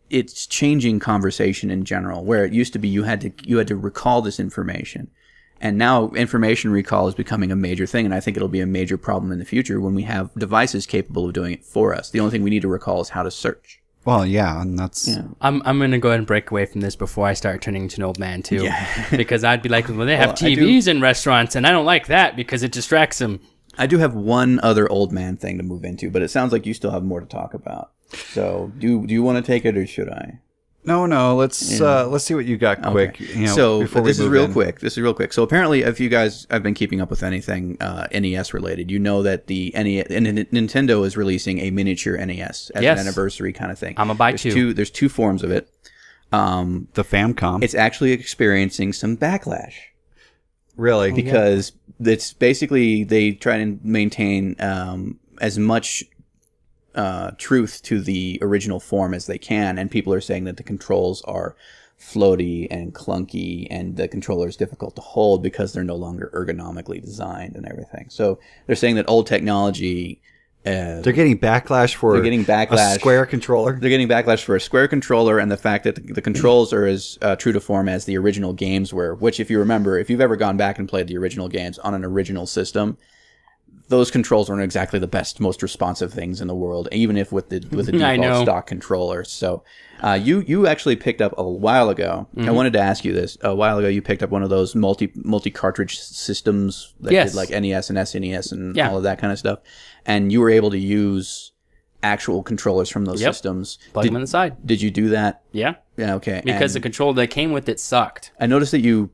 it's changing conversation in general, where it used to be you had to recall this information. And now information recall is becoming a major thing, and I think it'll be a major problem in the future when we have devices capable of doing it for us. The only thing we need to recall is how to search. Well, yeah, and that's... Yeah. I'm going to go ahead and break away from this before I start turning into an old man, too. Yeah. Because I'd be like, well, they have Well, I TVs in restaurants, and I don't like that because it distracts them. I do have one other old man thing to move into, but it sounds like you still have more to talk about. So do you want to take it or should I? No. Let's see what you got quick. Okay. You know, So before this we is move real in. quick. This is real quick. So apparently, if you guys have been keeping up with anything NES related, you know that the NES, and Nintendo is releasing a miniature NES as Yes. an anniversary kind of thing. I'm gonna buy two. There's two forms of it. The Famicom. It's actually experiencing some backlash. Really? Because it's basically they try to maintain as much truth to the original form as they can, and people are saying that the controls are floaty and clunky, and the controller is difficult to hold because they're no longer ergonomically designed and everything. So they're saying that old technology. They're getting backlash for a square controller. They're getting backlash for a square controller and the fact that the controls are as true to form as the original games were, which if you remember, if you've ever gone back and played the original games on an original system, those controls weren't exactly the best, most responsive things in the world, even if with the default stock controller. So you actually picked up a while ago. I wanted to ask you this. A while ago, you picked up one of those multi-cartridge systems that did like NES and SNES and all of that kind of stuff. And you were able to use actual controllers from those systems. Plug them in the side. Did you do that? Yeah. Yeah, okay. Because the controller that came with it sucked. I noticed that you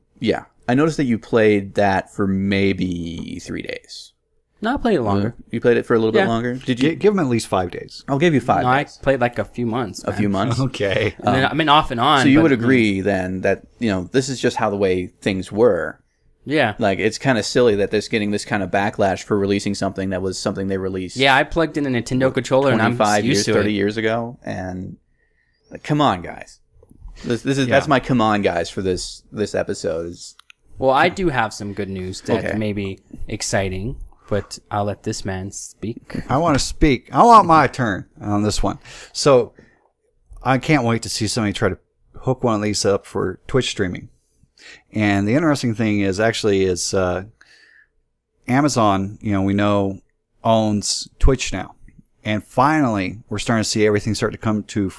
played that for maybe 3 days. No, I played it longer. You played it for a little bit longer? Did you give them at least 5 days? I'll give you 5 No, I days. played like a few months. A few months? Okay. And then, I mean, off and on. So you would agree then that, this is just how the way things were. Yeah. Like, it's kind of silly that there's getting this kind of backlash for releasing something that was something they released. Yeah, I plugged in a Nintendo controller and I'm 25 used years, to 30 it. years ago. And, like, come on, guys. That's my come on, guys, for this episode. Well, I do have some good news that may be exciting, but I'll let this man speak. I want to speak. I want my turn on this one. So I can't wait to see somebody try to hook one of these up for Twitch streaming. And the interesting thing is Amazon, we know owns Twitch now. And finally, we're starting to see everything start to come to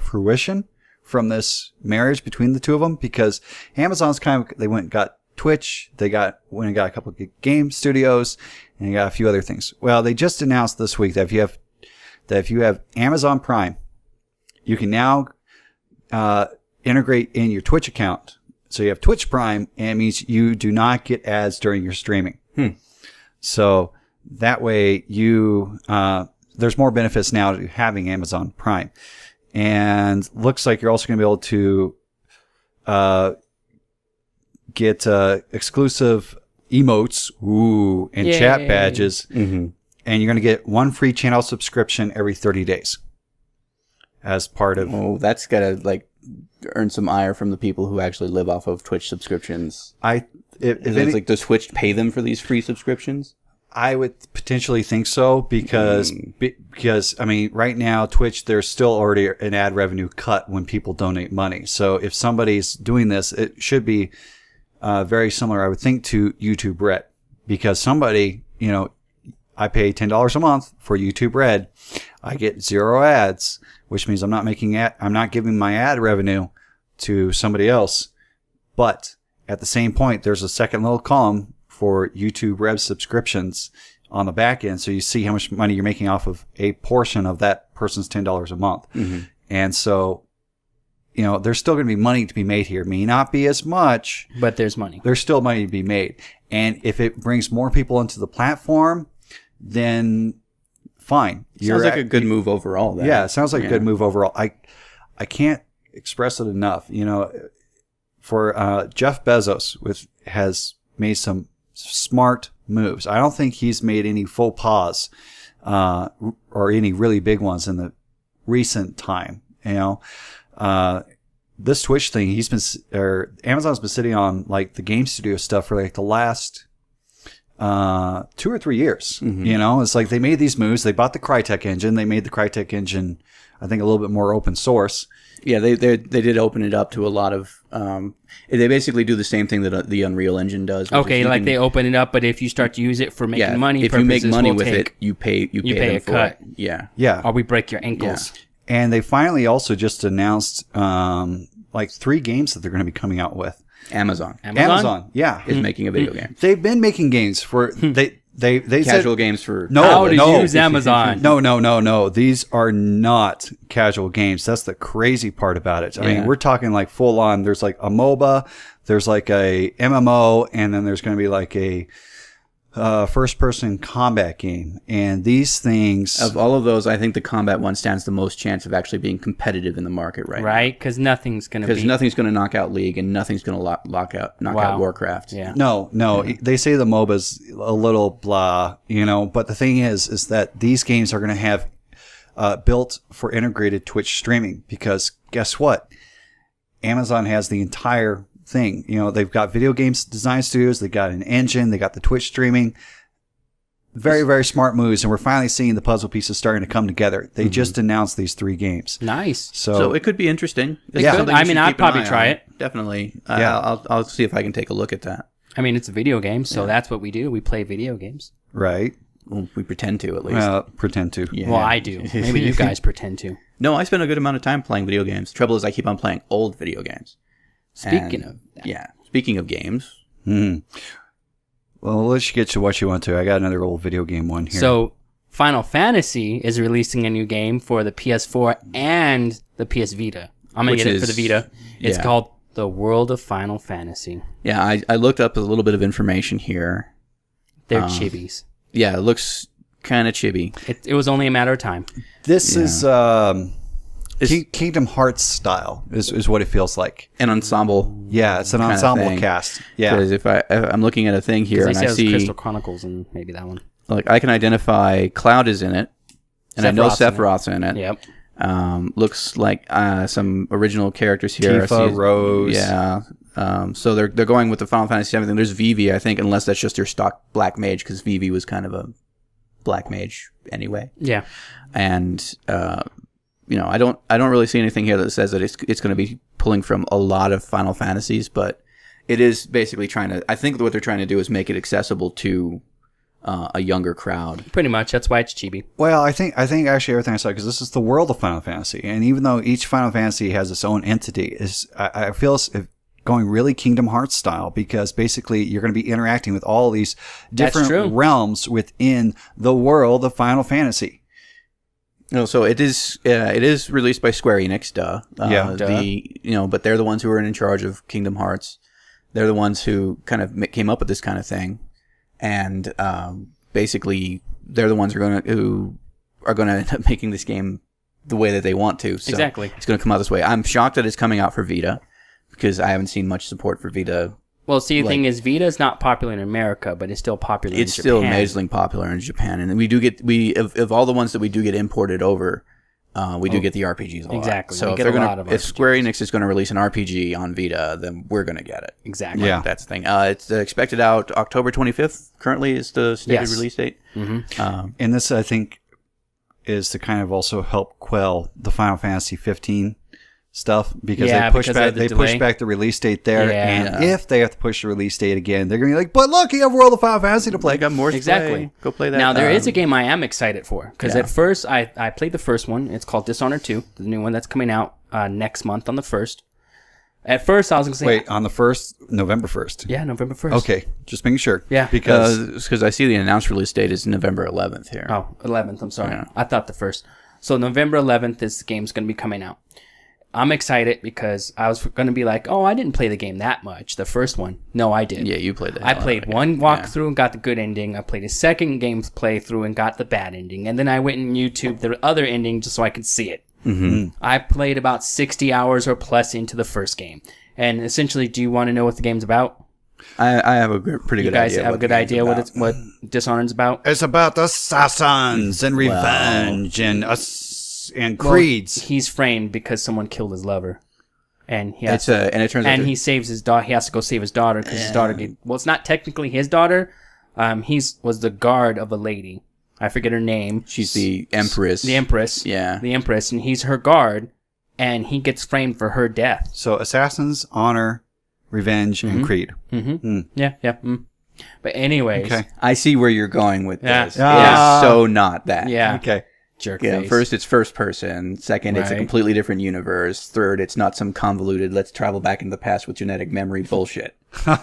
fruition from this marriage between the two of them, because Amazon's they went and got Twitch, they went and got a couple of game studios, and they got a few other things. Well, they just announced this week that if you have Amazon Prime, you can now integrate in your Twitch account. So you have Twitch Prime, and it means you do not get ads during your streaming. So that way there's more benefits now to having Amazon Prime. And looks like you're also going to be able to get exclusive emotes and chat badges. Mm-hmm. And you're going to get one free channel subscription every 30 days as part of... Oh, that's got to earn some ire from the people who actually live off of Twitch subscriptions. Does Twitch pay them for these free subscriptions? I would potentially think so because I mean, right now Twitch, there's still already an ad revenue cut when people donate money. So if somebody's doing this, it should be very similar, I would think, to YouTube Red, because somebody, I pay $10 a month for YouTube Red, I get 0 ads, which means I'm not giving my ad revenue to somebody else. But at the same point, there's a second little column for YouTube Red subscriptions on the back end. So you see how much money you're making off of a portion of that person's $10 a month. Mm-hmm. And so, there's still going to be money to be made here. May not be as much, but there's money. There's still money to be made. And if it brings more people into the platform, then fine. Sounds like a good move overall. Then. Yeah, it sounds like a good move overall. I can't express it enough. For Jeff Bezos has made some smart moves. I don't think he's made any faux pas or any really big ones in the recent time. This Twitch thing, Amazon's been sitting on the game studio stuff for the last 2 or 3 years. Mm-hmm. It's like they made these moves. They bought the Crytek engine. They made the Crytek engine, I think, a little bit more open source. Yeah, they did open it up to a lot of. They basically do the same thing that the Unreal Engine does. Okay, they open it up, but if you start to use it for making money, if you make money with it, you pay them a for cut. it. Yeah, or we break your ankles. Yeah. And they finally also just announced 3 games that they're going to be coming out with. Amazon, yeah, is making a video game. They've been making games for They casual said, games for How to use Amazon. No. These are not casual games. That's the crazy part about it. I mean, we're talking like full on. There's like a MOBA, there's like a MMO, and then there's going to be like a first person combat game. And these things, of all of those, I think the combat one stands the most chance of actually being competitive in the market right now. Right? Because nothing's going to be. Because nothing's going to knock out League and nothing's going to knock out Warcraft. Yeah. No. They say the MOBA's a little blah, but the thing is that these games are going to have built for integrated Twitch streaming, because guess what? Amazon has the entire thing. They've got video games design studios, they got an engine, they got the Twitch streaming. Very, very smart moves, and we're finally seeing the puzzle pieces starting to come together. They just announced these 3 games. Nice. So it could be interesting. Yeah. I mean, I'd probably try it. Definitely. Yeah. I'll see if I can take a look at that. I mean, it's a video game, so that's what we do. We play video games. Right. Well, we pretend to, at least. Pretend to. Yeah. Well, I do. Maybe you guys pretend to. No, I spend a good amount of time playing video games. Trouble is, I keep on playing old video games. Speaking of that. Yeah. Speaking of games. Well, let's get to what you want to. I got another old video game one here. So, Final Fantasy is releasing a new game for the PS4 and the PS Vita. I'm going to get it for the Vita. It's called The World of Final Fantasy. Yeah, I looked up a little bit of information here. They're chibis. Yeah, it looks kind of chibi. It was only a matter of time. This is Kingdom Hearts style is what it feels like. An ensemble. Yeah, it's an kind of ensemble thing. cast. Yeah. Because if I'm looking at a thing here and They say I it was see Crystal Chronicles and maybe that one. like I can identify Cloud is in it, and I know Sephiroth's in it. Yep. Looks like some original characters here. Tifa, Rose. Yeah. So they're going with the Final Fantasy VII thing. There's Vivi, I think, unless that's just their stock Black Mage, because Vivi was kind of a Black Mage anyway. Yeah. And I don't really see anything here that says that it's going to be pulling from a lot of Final Fantasies, but it is basically I think what they're trying to do is make it accessible to a younger crowd. Pretty much. That's why it's chibi. Well, I think actually everything I saw, because this is the world of Final Fantasy, and even though each Final Fantasy has its own entity, I feel it's going really Kingdom Hearts style, because basically you're going to be interacting with all these different realms within the world of Final Fantasy. No, so it is released by Square Enix, but they're the ones who are in charge of Kingdom Hearts. They're the ones who kind of came up with this kind of thing, and basically they're the ones who are going to end up making this game the way that they want to. So exactly. It's going to come out this way. I'm shocked that it's coming out for Vita, because I haven't seen much support for Vita. Well, see, the thing is, Vita is not popular in America, but it's still popular in Japan. It's still amazingly popular in Japan, and we do get of all the ones that we do get imported over, we do get the RPGs a lot. Exactly. So if Square Enix is going to release an RPG on Vita, then we're going to get it. Exactly. Yeah, that's the thing. It's expected out October 25th. Currently, is the stated release date. Mm-hmm. And this, I think, is to kind of also help quell the Final Fantasy 15 stuff, because they push back the release date there, and if they have to push the release date again, they're gonna be like, but look, you have World of Final Fantasy to play. Got more to play. Go play that. Now there is a game I am excited for, because at first I played the first one. It's called Dishonored 2, the new one that's coming out next month on the 1st. At first I was gonna say, wait, on the 1st, November 1st. Yeah, November 1st. Okay, just making sure. Yeah, because I see the announced release date is November 11th here. Oh, 11th. I'm sorry, I thought the 1st. So November 11th, this game's gonna be coming out. I'm excited because I was going to be like, oh, I didn't play the game that much, the first one. No, I did. Yeah, you played that. I played one walkthrough and got the good ending. I played a second game playthrough and got the bad ending. And then I went and YouTube the other ending just so I could see it. Mm-hmm. I played about 60 hours or plus into the first game. And essentially, do you want to know what the game's about? I have a pretty good idea. You guys have a good idea what Dishonored's about? It's about assassins and revenge and creeds. Well, he's framed because someone killed his lover, and he has he saves his daughter. He has to go save his daughter because his daughter. It's not technically his daughter. Was the guard of a lady. I forget her name. She's the Empress. The Empress. Yeah. The Empress, and he's her guard, and he gets framed for her death. So assassins, honor, revenge, and creed. Mm-hmm. Yeah. Mm. But anyways, okay. I see where you're going with this. Yeah. It is so not that. Yeah. Okay. Jerk Yeah, face. first it's first person. Second, it's a completely different universe. Third, it's not some convoluted, let's travel back into the past with genetic memory bullshit. All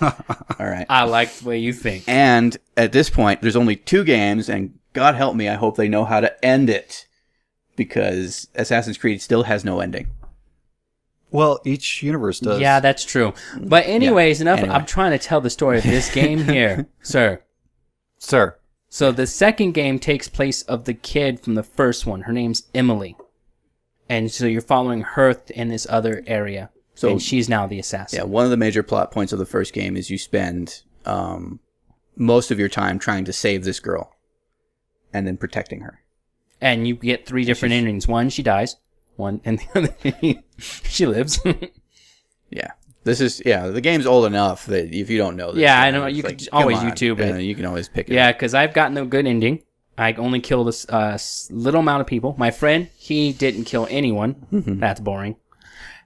right. I like the way you think. And at this point, there's only 2 games, and God help me, I hope they know how to end it. Because Assassin's Creed still has no ending. Well, each universe does. Yeah, that's true. But anyways, enough. Anyway. I'm trying to tell the story of this game here, sir. Sir. So the second game takes place of the kid from the first one. Her name's Emily. And so you're following her in this other area. So, and she's now the assassin. Yeah, one of the major plot points of the first game is you spend most of your time trying to save this girl. And then protecting her. And you get 3 different endings. One, she dies. One, and the other, she lives. Yeah. The game's old enough that if you don't know this. Yeah, I know. You can always YouTube it. You can always pick it up. Yeah, because I've gotten a good ending. I only killed a little amount of people. My friend, he didn't kill anyone. Mm-hmm. That's boring.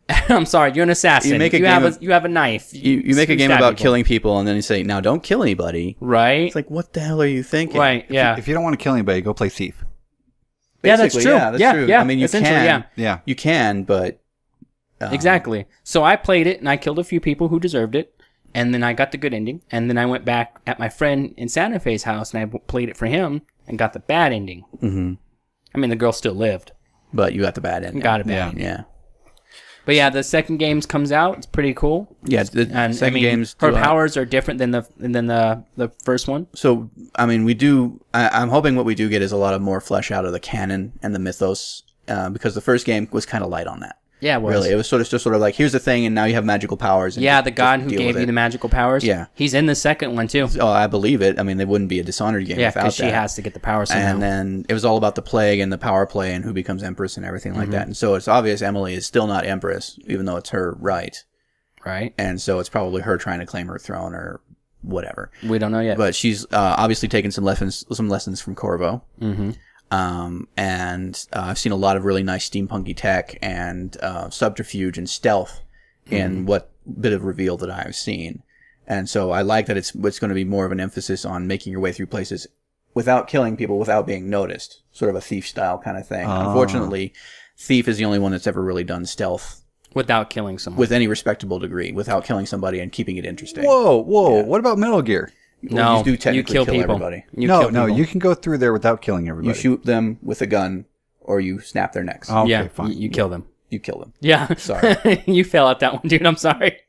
I'm sorry, you're an assassin. You have a knife. You make a game about killing people, and then you say, now don't kill anybody. Right. It's like, what the hell are you thinking? Right, yeah. If you don't want to kill anybody, go play Thief. Yeah, that's true. Yeah, that's true. Yeah, I mean, you can. Yeah. You can, but... Exactly. So I played it, and I killed a few people who deserved it, and then I got the good ending, and then I went back at my friend in Santa Fe's house, and I played it for him, and got the bad ending. Mm-hmm. I mean, the girl still lived. But you got the bad ending. Got a bad ending. Yeah. But yeah, the second game's comes out. It's pretty cool. Yeah, second game's... Her powers are different than the first one. So, I mean, I'm hoping what we do get is a lot of more flesh out of the canon and the mythos, because the first game was kind of light on that. Yeah, it was. Really, it was just sort of like, here's the thing, and now you have magical powers. And the god who gave you the magical powers. Yeah. He's in the second one, too. Oh, I believe it. I mean, it wouldn't be a Dishonored game without that. Yeah, because she has to get the powers somehow. And then it was all about the plague and the power play and who becomes empress and everything like that. And so it's obvious Emily is still not empress, even though it's her right. Right. And so it's probably her trying to claim her throne or whatever. We don't know yet. But she's obviously taken some lessons from Corvo. Mm-hmm. And I've seen a lot of really nice steampunky tech and subterfuge and stealth in what bit of reveal that I've seen. And so I like that it's going to be more of an emphasis on making your way through places without killing people, without being noticed. Sort of a Thief style kind of thing. Unfortunately, Thief is the only one that's ever really done stealth. Without killing someone. With any respectable degree. Without killing somebody and keeping it interesting. Whoa. Yeah. What about Metal Gear? No, you do technically kill kill people. Everybody. No, you can go through there without killing everybody. You shoot them with a gun, or you snap their necks. Okay, fine. You kill them. You kill them. Yeah. Sorry. You fell at that one, dude. I'm sorry.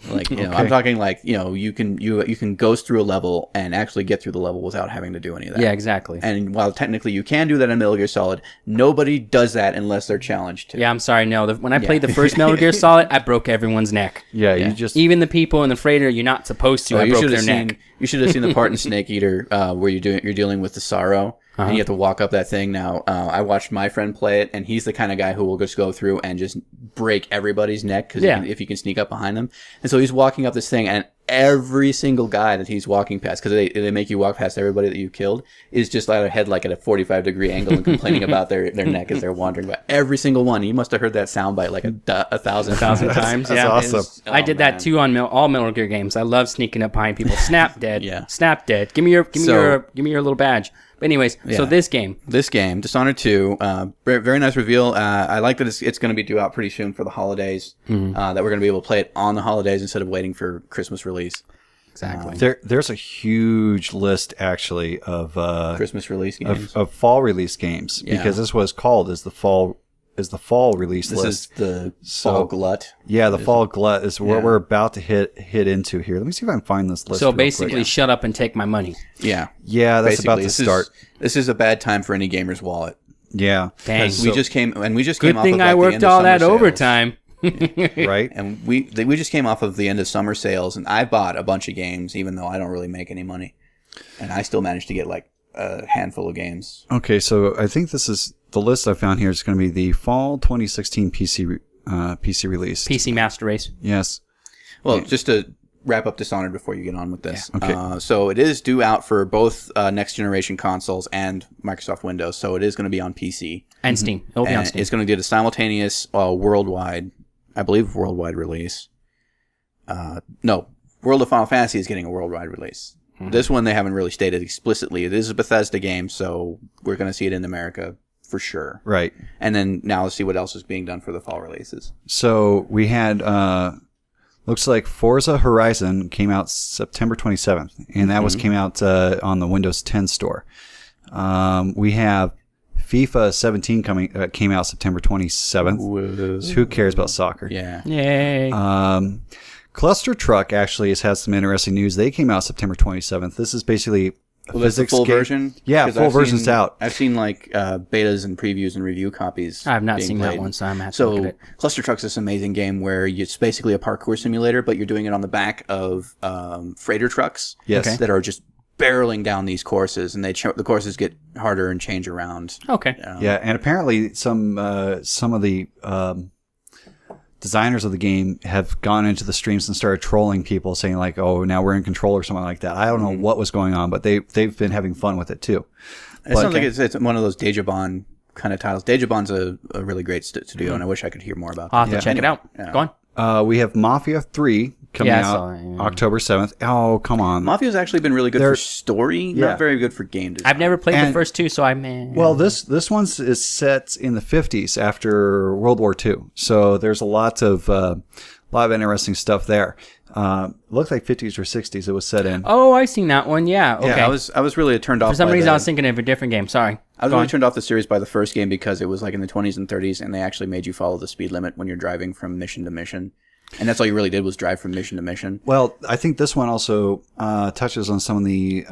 Like, I'm talking like, you can ghost through a level and actually get through the level without having to do any of that. Yeah, exactly. And while technically you can do that in Metal Gear Solid, nobody does that unless they're challenged to. Yeah, I'm sorry. No, when I played the first Metal Gear Solid, I broke everyone's neck. Yeah, you just... Even the people in the freighter you're not supposed to, I broke their neck. You should have seen the part in Snake Eater where you're dealing with the Sorrow. And you have to walk up that thing. Now, I watched my friend play it, and he's the kind of guy who will just go through and just break everybody's neck because if you can sneak up behind them. And so he's walking up this thing, and every single guy that he's walking past, because they make you walk past everybody that you killed, is just at a head like at a 45-degree angle and complaining about their neck as they're wandering by. Every single one. He must have heard that soundbite like a thousand times. That's awesome. I did that too on all Metal Gear games. I love sneaking up behind people. Snap dead. Yeah. Snap dead. Give me your little badge. But anyways, so this game, Dishonored 2, very nice reveal. I like that it's going to be due out pretty soon for the holidays. That we're going to be able to play it on the holidays instead of waiting for Christmas release. Exactly. There's a huge list actually of Christmas release games of fall release games because this was called as the fall release list. This is the fall glut. Yeah, the fall glut is what we're about to hit into here. Let me see if I can find this list. So basically, shut up and take my money. Yeah, that's basically, about to start. This is a bad time for any gamer's wallet. Yeah, dang. We just came off Good of thing I worked all that overtime. Right, and we just came off of the end of summer sales, and I bought a bunch of games, even though I don't really make any money, and I still managed to get like a handful of games. Okay, so I think this is the list I found here is going to be the fall 2016 PC release. PC Master Race. Yes. Well, just to wrap up Dishonored before you get on with this. Yeah. Okay. So it is due out for both next generation consoles and Microsoft Windows. So it is going to be on PC and Steam. It'll be on Steam. It's going to get a simultaneous worldwide release. No, World of Final Fantasy is getting a worldwide release. This one they haven't really stated explicitly. It is a Bethesda game, so we're going to see it in America for sure. Right. And then now let's see what else is being done for the fall releases. So we had, looks like Forza Horizon came out September 27th, and that came out on the Windows 10 store. We have FIFA 17 came out September 27th. So who cares about soccer? Yeah. Yay. Cluster Truck actually has had some interesting news. They came out September 27th. This is basically a physics full game. version? Yeah, full version's out. I've seen like betas and previews and review copies. I have not seen that one, so I'm happy to look at it. Cluster Truck's this amazing game where it's basically a parkour simulator, but you're doing it on the back of freighter trucs that are just barreling down these courses, and the courses get harder and change around. Okay. Yeah, and apparently some of the designers of the game have gone into the streams and started trolling people, saying like, "Oh, now we're in control" or something like that. I don't know what was going on, but they've been having fun with it too. It sounds like it's one of those Dejabon kind of titles. Dejabon's a really great studio, and I wish I could hear more about. I'll have to check it out. Yeah. Go on. We have Mafia 3 coming out October 7th. Oh, come on. Mafia's actually been really good for story, not very good for game design. I've never played the first two, so I'm... Well, this one is set in the 50s after World War II. So there's a lot of interesting stuff there. Looked like 50s or 60s it was set in. Oh, I've seen that one. Yeah, okay. Yeah, I was really turned off. For some reason, I was thinking of a different game. Sorry. I was really turned off the series by the first game because it was like in the 20s and 30s, and they actually made you follow the speed limit when you're driving from mission to mission. And that's all you really did was drive from mission to mission. Well, I think this one also touches on some of the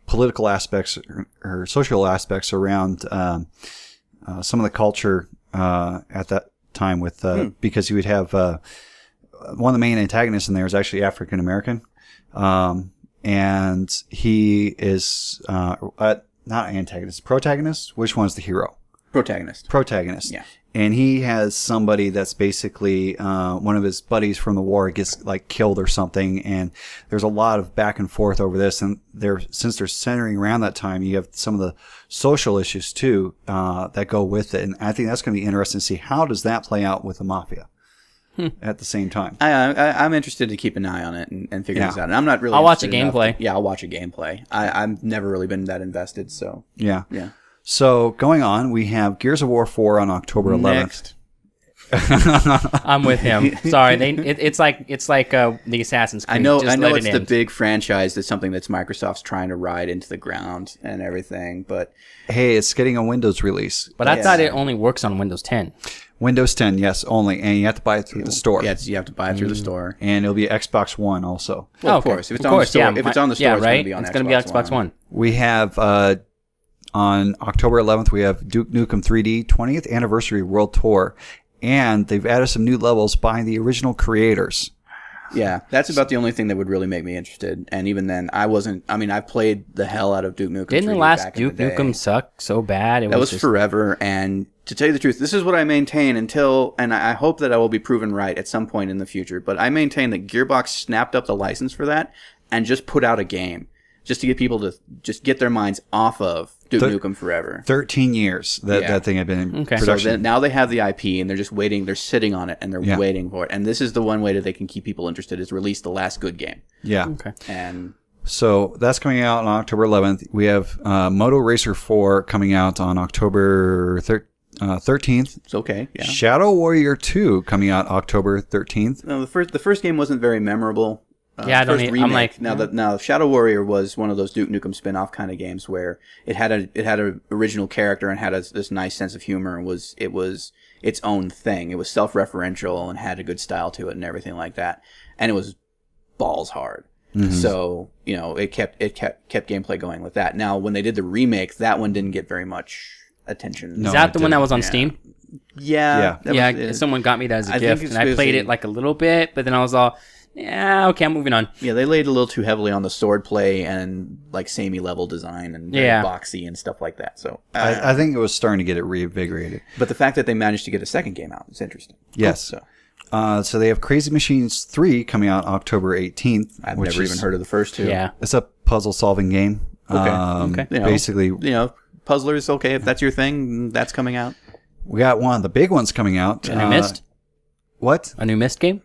political aspects or social aspects around some of the culture at that time with because you would have one of the main antagonists in there is actually African American, and he is not antagonist, protagonist. Which one's the hero? Protagonist. Yeah. And he has somebody that's basically one of his buddies from the war gets like killed or something, and there's a lot of back and forth over this. And since they're centering around that time, you have some of the social issues too that go with it. And I think that's going to be interesting to see how does that play out with the mafia at the same time. I'm interested to keep an eye on it and figure this out. And I'm not really. I'll watch a gameplay. I'll watch a gameplay. I've never really been that invested. So yeah. So going on, we have Gears of War 4 on October 11th. I'm with him. Sorry, it's like the Assassin's Creed. I know it's the big franchise. That's something that's Microsoft's trying to ride into the ground and everything. But hey, it's getting a Windows release. But I thought it only works on Windows 10. Windows 10, yes, only, and you have to buy it through the store. Yes, you have to buy it through the store, and it'll be Xbox One also. Well, of course, if it's on the store, it's going to be on. It's going to be Xbox One. We have. On October 11th, we have Duke Nukem 3D 20th Anniversary World Tour, and they've added some new levels by the original creators. Yeah, that's about the only thing that would really make me interested. And even then, I've played the hell out of Duke Nukem 3D. Didn't the last Duke Nukem suck so bad? That was forever, and to tell you the truth, this is what I maintain and I hope that I will be proven right at some point in the future, but I maintain that Gearbox snapped up the license for that and just put out a game. Just to get people to just get their minds off of Duke Nukem Forever. 13 years that thing had been in production. So now they have the IP, and they're just waiting. They're sitting on it, and they're waiting for it. And this is the one way that they can keep people interested is release the last good game. Yeah. Okay. And so that's coming out on October 11th. We have Moto Racer 4 coming out on October 13th. It's okay. Yeah. Shadow Warrior 2 coming out October 13th. No, the first game wasn't very memorable. I'm like now Shadow Warrior was one of those Duke Nukem spin-off kind of games where it had a original character and had this nice sense of humor and it was its own thing. It was self-referential and had a good style to it and everything like that. And it was balls hard. Mm-hmm. So, it kept gameplay going with that. Now, when they did the remake, that one didn't get very much attention. Is that the one that was on Steam? Yeah. Someone got me that as a gift, and I played it like a little bit, but then I was all, yeah, okay, I'm moving on. Yeah, they laid a little too heavily on the sword play and like samey level design and boxy and stuff like that. So I think it was starting to get it reinvigorated. But the fact that they managed to get a second game out is interesting. Yes. Cool. So they have Crazy Machines 3 coming out October 18th. I've never even heard of the first two. Yeah. It's a puzzle solving game. Okay. Basically, puzzlers. Okay, if that's your thing, that's coming out. We got one of the big ones coming out. A new Myst. What? A new Myst game?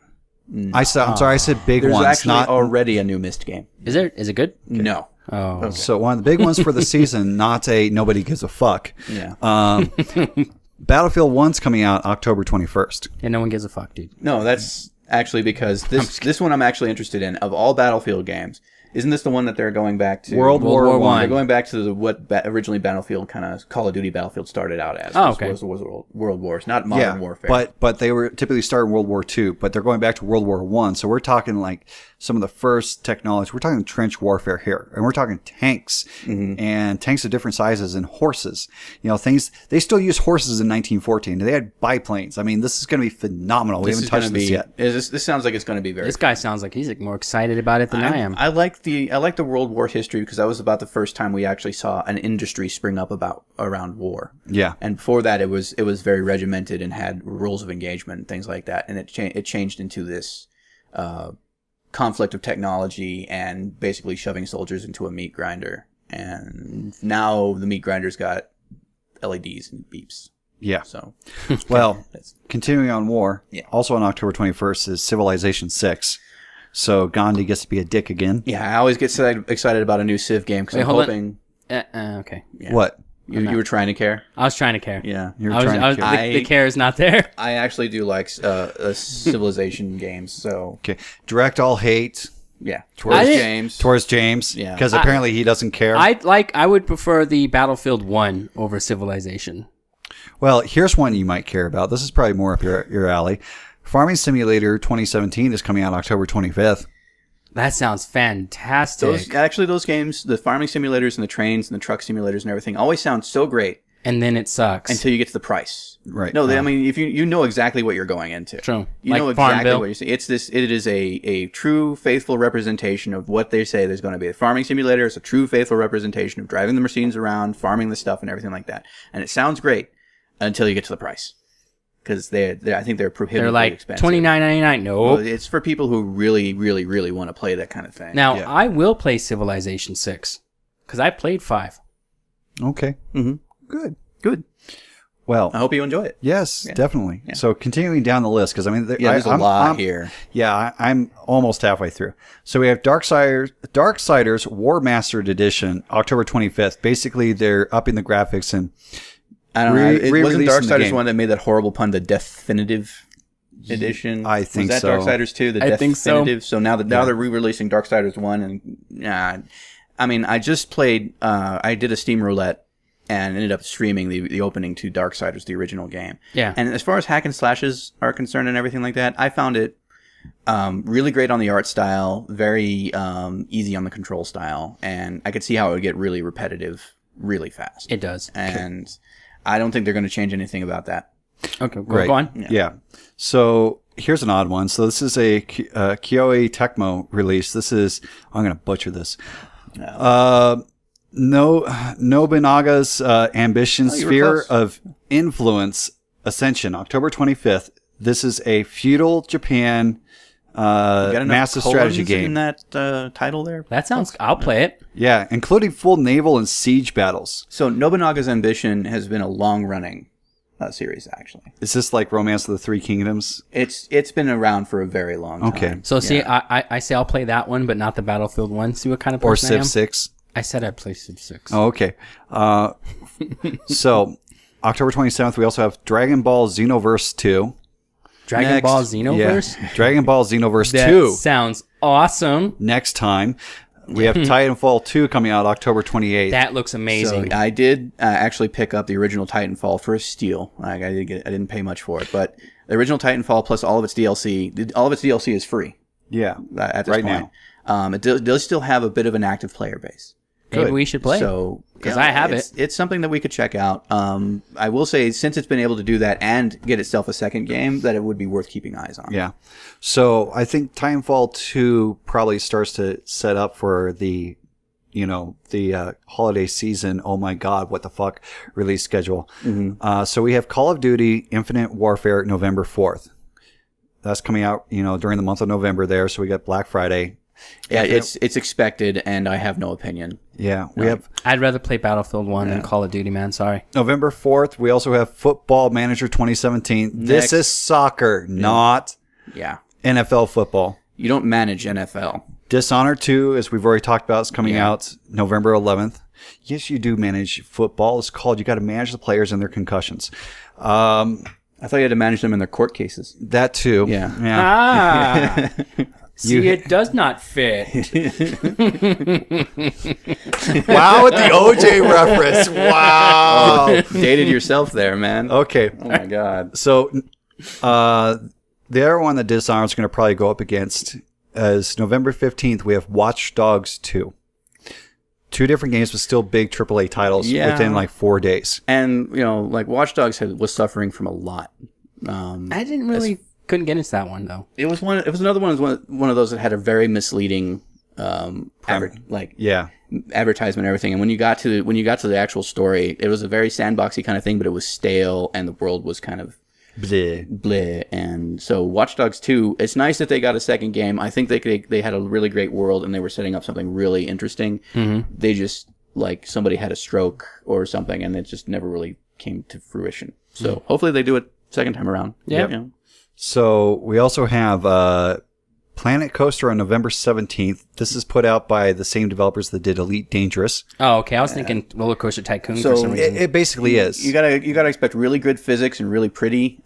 I'm sorry, I said big There's ones. There's actually already a new Myst game. Is there? Is it good? No. Oh. Okay. So one of the big ones for the season, not a nobody gives a fuck. Yeah. Battlefield 1's coming out October 21st. Yeah, no one gives a fuck, dude. No, that's actually because this one I'm actually interested in. Of all Battlefield games, isn't this the one that they're going back to? World War One. They're going back to what originally Battlefield kind of Call of Duty Battlefield started out as. Oh, okay. Was World Wars, not Modern Warfare. But they were typically started in World War II, but they're going back to World War One. So we're talking like some of the first technology. We're talking trench warfare here, and we're talking tanks and tanks of different sizes and horses. You know, things they still use horses in 1914. They had biplanes. I mean, this is going to be phenomenal. We haven't touched this yet. This sounds like it's going to be very. This guy sounds like he's more excited about it than I am. I like the World War history because that was about the first time we actually saw an industry spring up around war. Yeah, and before that it was very regimented and had rules of engagement and things like that. And it changed into this conflict of technology and basically shoving soldiers into a meat grinder. And now the meat grinder's got LEDs and beeps. Yeah. So, well, continuing on war. Yeah. Also on October 21st is Civilization 6. So Gandhi gets to be a dick again. Yeah, I always get excited about a new Civ game because I'm hoping. Okay. Yeah. What? You were trying to care? I was trying to care. Yeah. The care is not there. I actually do like Civilization games. So okay, direct all hate. Yeah, towards James. Yeah, because apparently he doesn't care. I would prefer the Battlefield 1 over Civilization. Well, here's one you might care about. This is probably more up your alley. Farming Simulator 2017 is coming out October 25th. That sounds fantastic. Those games, the farming simulators and the trains and the truck simulators and everything, always sound so great. And then it sucks until you get to the price. Right. No, I mean, if you know exactly what you're going into. True. You know exactly what you're saying. It is a true, faithful representation of what they say there's going to be. The farming simulator is a true, faithful representation of driving the machines around, farming the stuff, and everything like that. And it sounds great until you get to the price. Because I think they're prohibitively expensive. $29.99. No, well, it's for people who really, really, really want to play that kind of thing. Now, I will play Civilization 6 because I played 5. Okay. Mm-hmm. Good. Well, I hope you enjoy it. Yes, definitely. Yeah. So continuing down the list, because I mean, there's a lot here. Yeah, I'm almost halfway through. So we have Darksiders War Mastered Edition, October 25th. Basically, they're upping the graphics and. I don't know. It wasn't Darksiders one that made that horrible pun, the Definitive Edition. I think so. Was that Darksiders 2? The Definitive. So now they're re-releasing Darksiders 1, and I mean, I just played. I did a Steam roulette and ended up streaming the opening to Darksiders, the original game. Yeah. And as far as hack and slashes are concerned and everything like that, I found it really great on the art style, very easy on the control style, and I could see how it would get really repetitive really fast. It does, and. I don't think they're going to change anything about that. Okay, go on. Yeah. So here's an odd one. So this is a Koei Tecmo release. This is, I'm going to butcher this. Nobunaga's Ambition Sphere of Influence Ascension, October 25th. This is a feudal Japan massive strategy game. In that title there? That sounds. I'll play it. Yeah, including full naval and siege battles. So Nobunaga's Ambition has been a long-running series, actually. Is this like Romance of the Three Kingdoms? It's been around for a very long time. Okay. So see, I say I'll play that one, but not the Battlefield one. See what kind of person or I am. Civ 6. I said I'd play Civ 6. Oh, okay. So October 27th, we also have Dragon Ball Xenoverse 2. Dragon Ball Xenoverse? Yeah. Dragon Ball Xenoverse 2. That sounds awesome. Next time. We have Titanfall 2 coming out October 28th. That looks amazing. So I did actually pick up the original Titanfall for a steal. I didn't pay much for it, but the original Titanfall plus all of its DLC, is free. Yeah, at this point. Now. It does still have a bit of an active player base. Maybe we should play. So, because I have it. It's something that we could check out. I will say, since it's been able to do that and get itself a second game, that it would be worth keeping eyes on. Yeah. So I think Titanfall 2 probably starts to set up for the holiday season. Oh my God, what the fuck release schedule. Mm-hmm. So we have Call of Duty Infinite Warfare November 4th. That's coming out, during the month of November there. So we got Black Friday. Yeah, it's expected, and I have no opinion. Yeah, I'd rather play Battlefield 1 than Call of Duty, man. Sorry. November 4th, we also have Football Manager 2017. This is soccer, not NFL football. You don't manage NFL. Dishonored 2, as we've already talked about, is coming out November 11th. Yes, you do manage football. It's called, you got to manage the players and their concussions. I thought you had to manage them in their court cases. That too. Yeah. See, it does not fit. Wow, with the OJ reference. Wow. Dated yourself there, man. Okay. Oh, my God. So, the other one that Dishonored is going to probably go up against is November 15th. We have Watch Dogs 2. 2 different games, but still big AAA titles within like 4 days. And, like Watch Dogs was suffering from a lot. I couldn't get into that one though. It was another one of those that had a very misleading advertisement and everything. And when you got to the actual story, it was a very sandboxy kind of thing, but it was stale and the world was kind of bleh. And so Watch Dogs 2, it's nice that they got a second game. I think they had a really great world and they were setting up something really interesting. Mm-hmm. They just, like, somebody had a stroke or something and it just never really came to fruition. So hopefully they do it second time around. Yeah. So we also have Planet Coaster on November 17th. This is put out by the same developers that did Elite Dangerous. Oh, okay. I was thinking Roller Coaster Tycoon for some reason. It basically is. You gotta expect really good physics and really pretty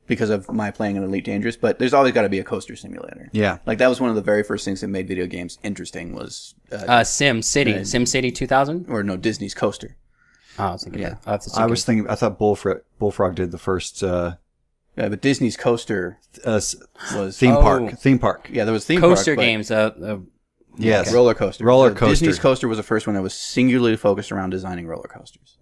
because of my playing in Elite Dangerous, but there's always got to be a coaster simulator. Yeah. Like that was one of the very first things that made video games interesting was SimCity 2000? Or no, Disney's Coaster. Oh, I was thinking I thought Bullfrog did the first yeah, but Disney's Coaster was theme park. Yeah, there was theme coaster park, games. Yes, roller coaster. Disney's Coaster was the first one that was singularly focused around designing roller coasters.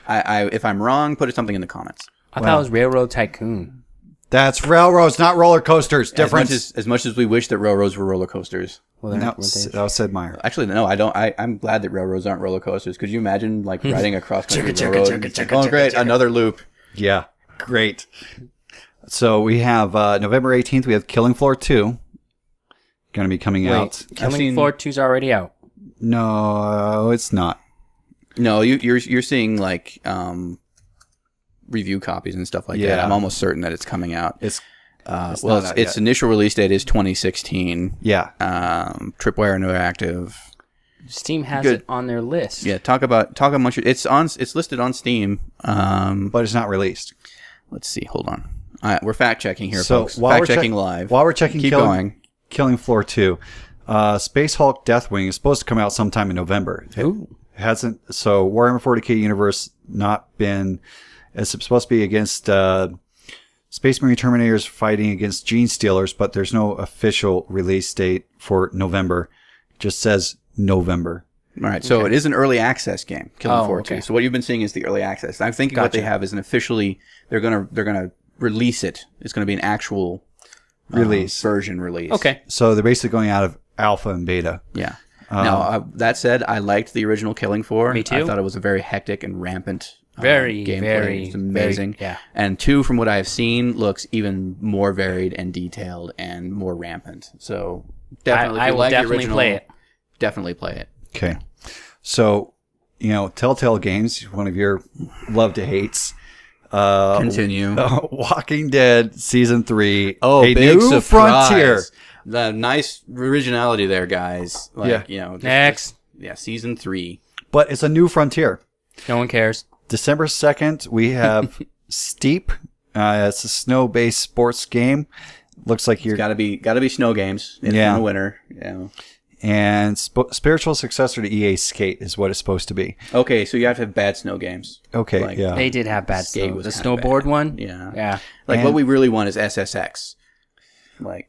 If I'm wrong, put something in the comments. I thought it was Railroad Tycoon. That's railroads, not roller coasters. Difference. As much as we wish that railroads were roller coasters. Well, that was Sid Meier. Actually, no, I don't. I'm glad that railroads aren't roller coasters. Could you imagine like riding a cross country railroad? Oh, great! Another loop. Yeah, great. So we have November 18th. We have Killing Floor 2 going to be coming out. Killing Floor 2's already out. No, it's not. No, you're seeing like review copies and stuff like that. I'm almost certain that it's coming out. Its initial release date is 2016. Yeah. Tripwire Interactive. Steam has it on their list. Yeah, talk amongst it's listed on Steam. But it's not released. Let's see. Hold on. We're fact checking here, so folks. Fact checking live. While we're checking, keep going. Killing Floor 2. Space Hulk Deathwing is supposed to come out sometime in November. Ooh. It hasn't. So Warhammer 40k Universe not been. It's supposed to be against Space Marine Terminators fighting against Gene Stealers, but there's no official release date for November. It just says November. All right, so it is an early access game, Killing Floor 2. So what you've been seeing is the early access. I'm thinking what they have is an officially they're gonna release it. It's gonna be an actual version release. Okay. So they're basically going out of alpha and beta. Yeah. Now that said, I liked the original Killing Floor. Me too. I thought it was a very hectic and rampant gameplay. It was amazing. Yeah. And 2, from what I have seen, looks even more varied and detailed and more rampant. So definitely, I will definitely play it. Definitely play it. Okay. So, Telltale Games, one of your love to hates. Continue. Walking Dead Season 3. Oh, a big new surprise. frontier. The nice originality there, guys. Next. Season 3. But it's a new frontier. No one cares. December 2nd, we have Steep. It's a snow-based sports game. Looks like Got to be snow games in the winter. Yeah. And spiritual successor to EA Skate is what it's supposed to be. Okay, so you have to have bad snow games. Okay, yeah. They did have bad Skate snow. was The kinda snowboard bad. one? Yeah. What we really want is SSX.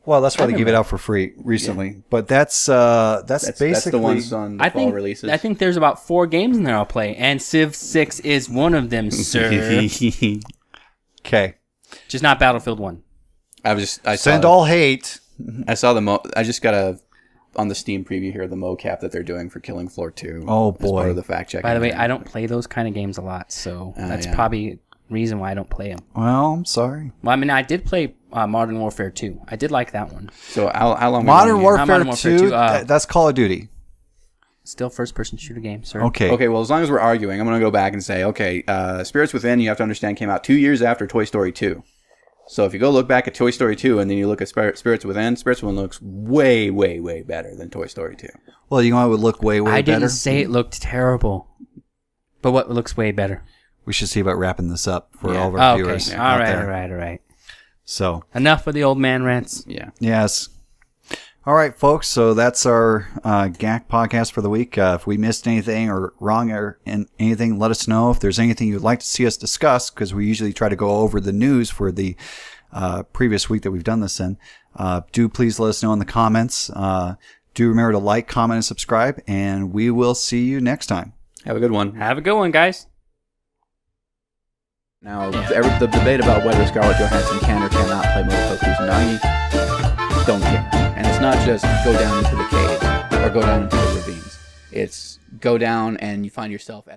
Well, that's why they gave it out for free recently. Yeah. But that's basically... That's the ones on the fall releases. I think there's about 4 games in there I'll play, and Civ 6 is one of them, sir. Okay. Just not Battlefield 1. Send all hate. I saw I just got on the Steam preview here, the mocap that they're doing for Killing Floor 2. Oh, boy. As part of the fact checking. By the way, I don't play those kind of games a lot, so that's probably reason why I don't play them. Well, I'm sorry. Well, I mean, I did play Modern Warfare 2. I did like that one. So how long? Modern Warfare 2? That's Call of Duty. Still first-person shooter game, sir. Okay. Okay, well, as long as we're arguing, I'm going to go back and say, okay, Spirits Within, you have to understand, came out 2 years after Toy Story 2. So if you go look back at Toy Story 2 and then you look at Spirits Within looks way, way, way better than Toy Story 2. Well, you know what would look way, way better? I didn't say it looked terrible. But what looks way better? We should see about wrapping this up for all of our viewers. Okay. All right. So enough of the old man rants. Yeah. Yes. All right, folks. So that's our GACC podcast for the week. If we missed anything or wrong or anything, let us know. If there's anything you'd like to see us discuss, because we usually try to go over the news for the previous week that we've done this in, do please let us know in the comments. Do remember to like, comment, and subscribe, and we will see you next time. Have a good one. Have a good one, guys. Now, the debate about whether Scarlett Johansson can or cannot play Motoko Kusanagi, don't care. And it's not just go down into the cave or go down into the ravines. It's go down and you find yourself at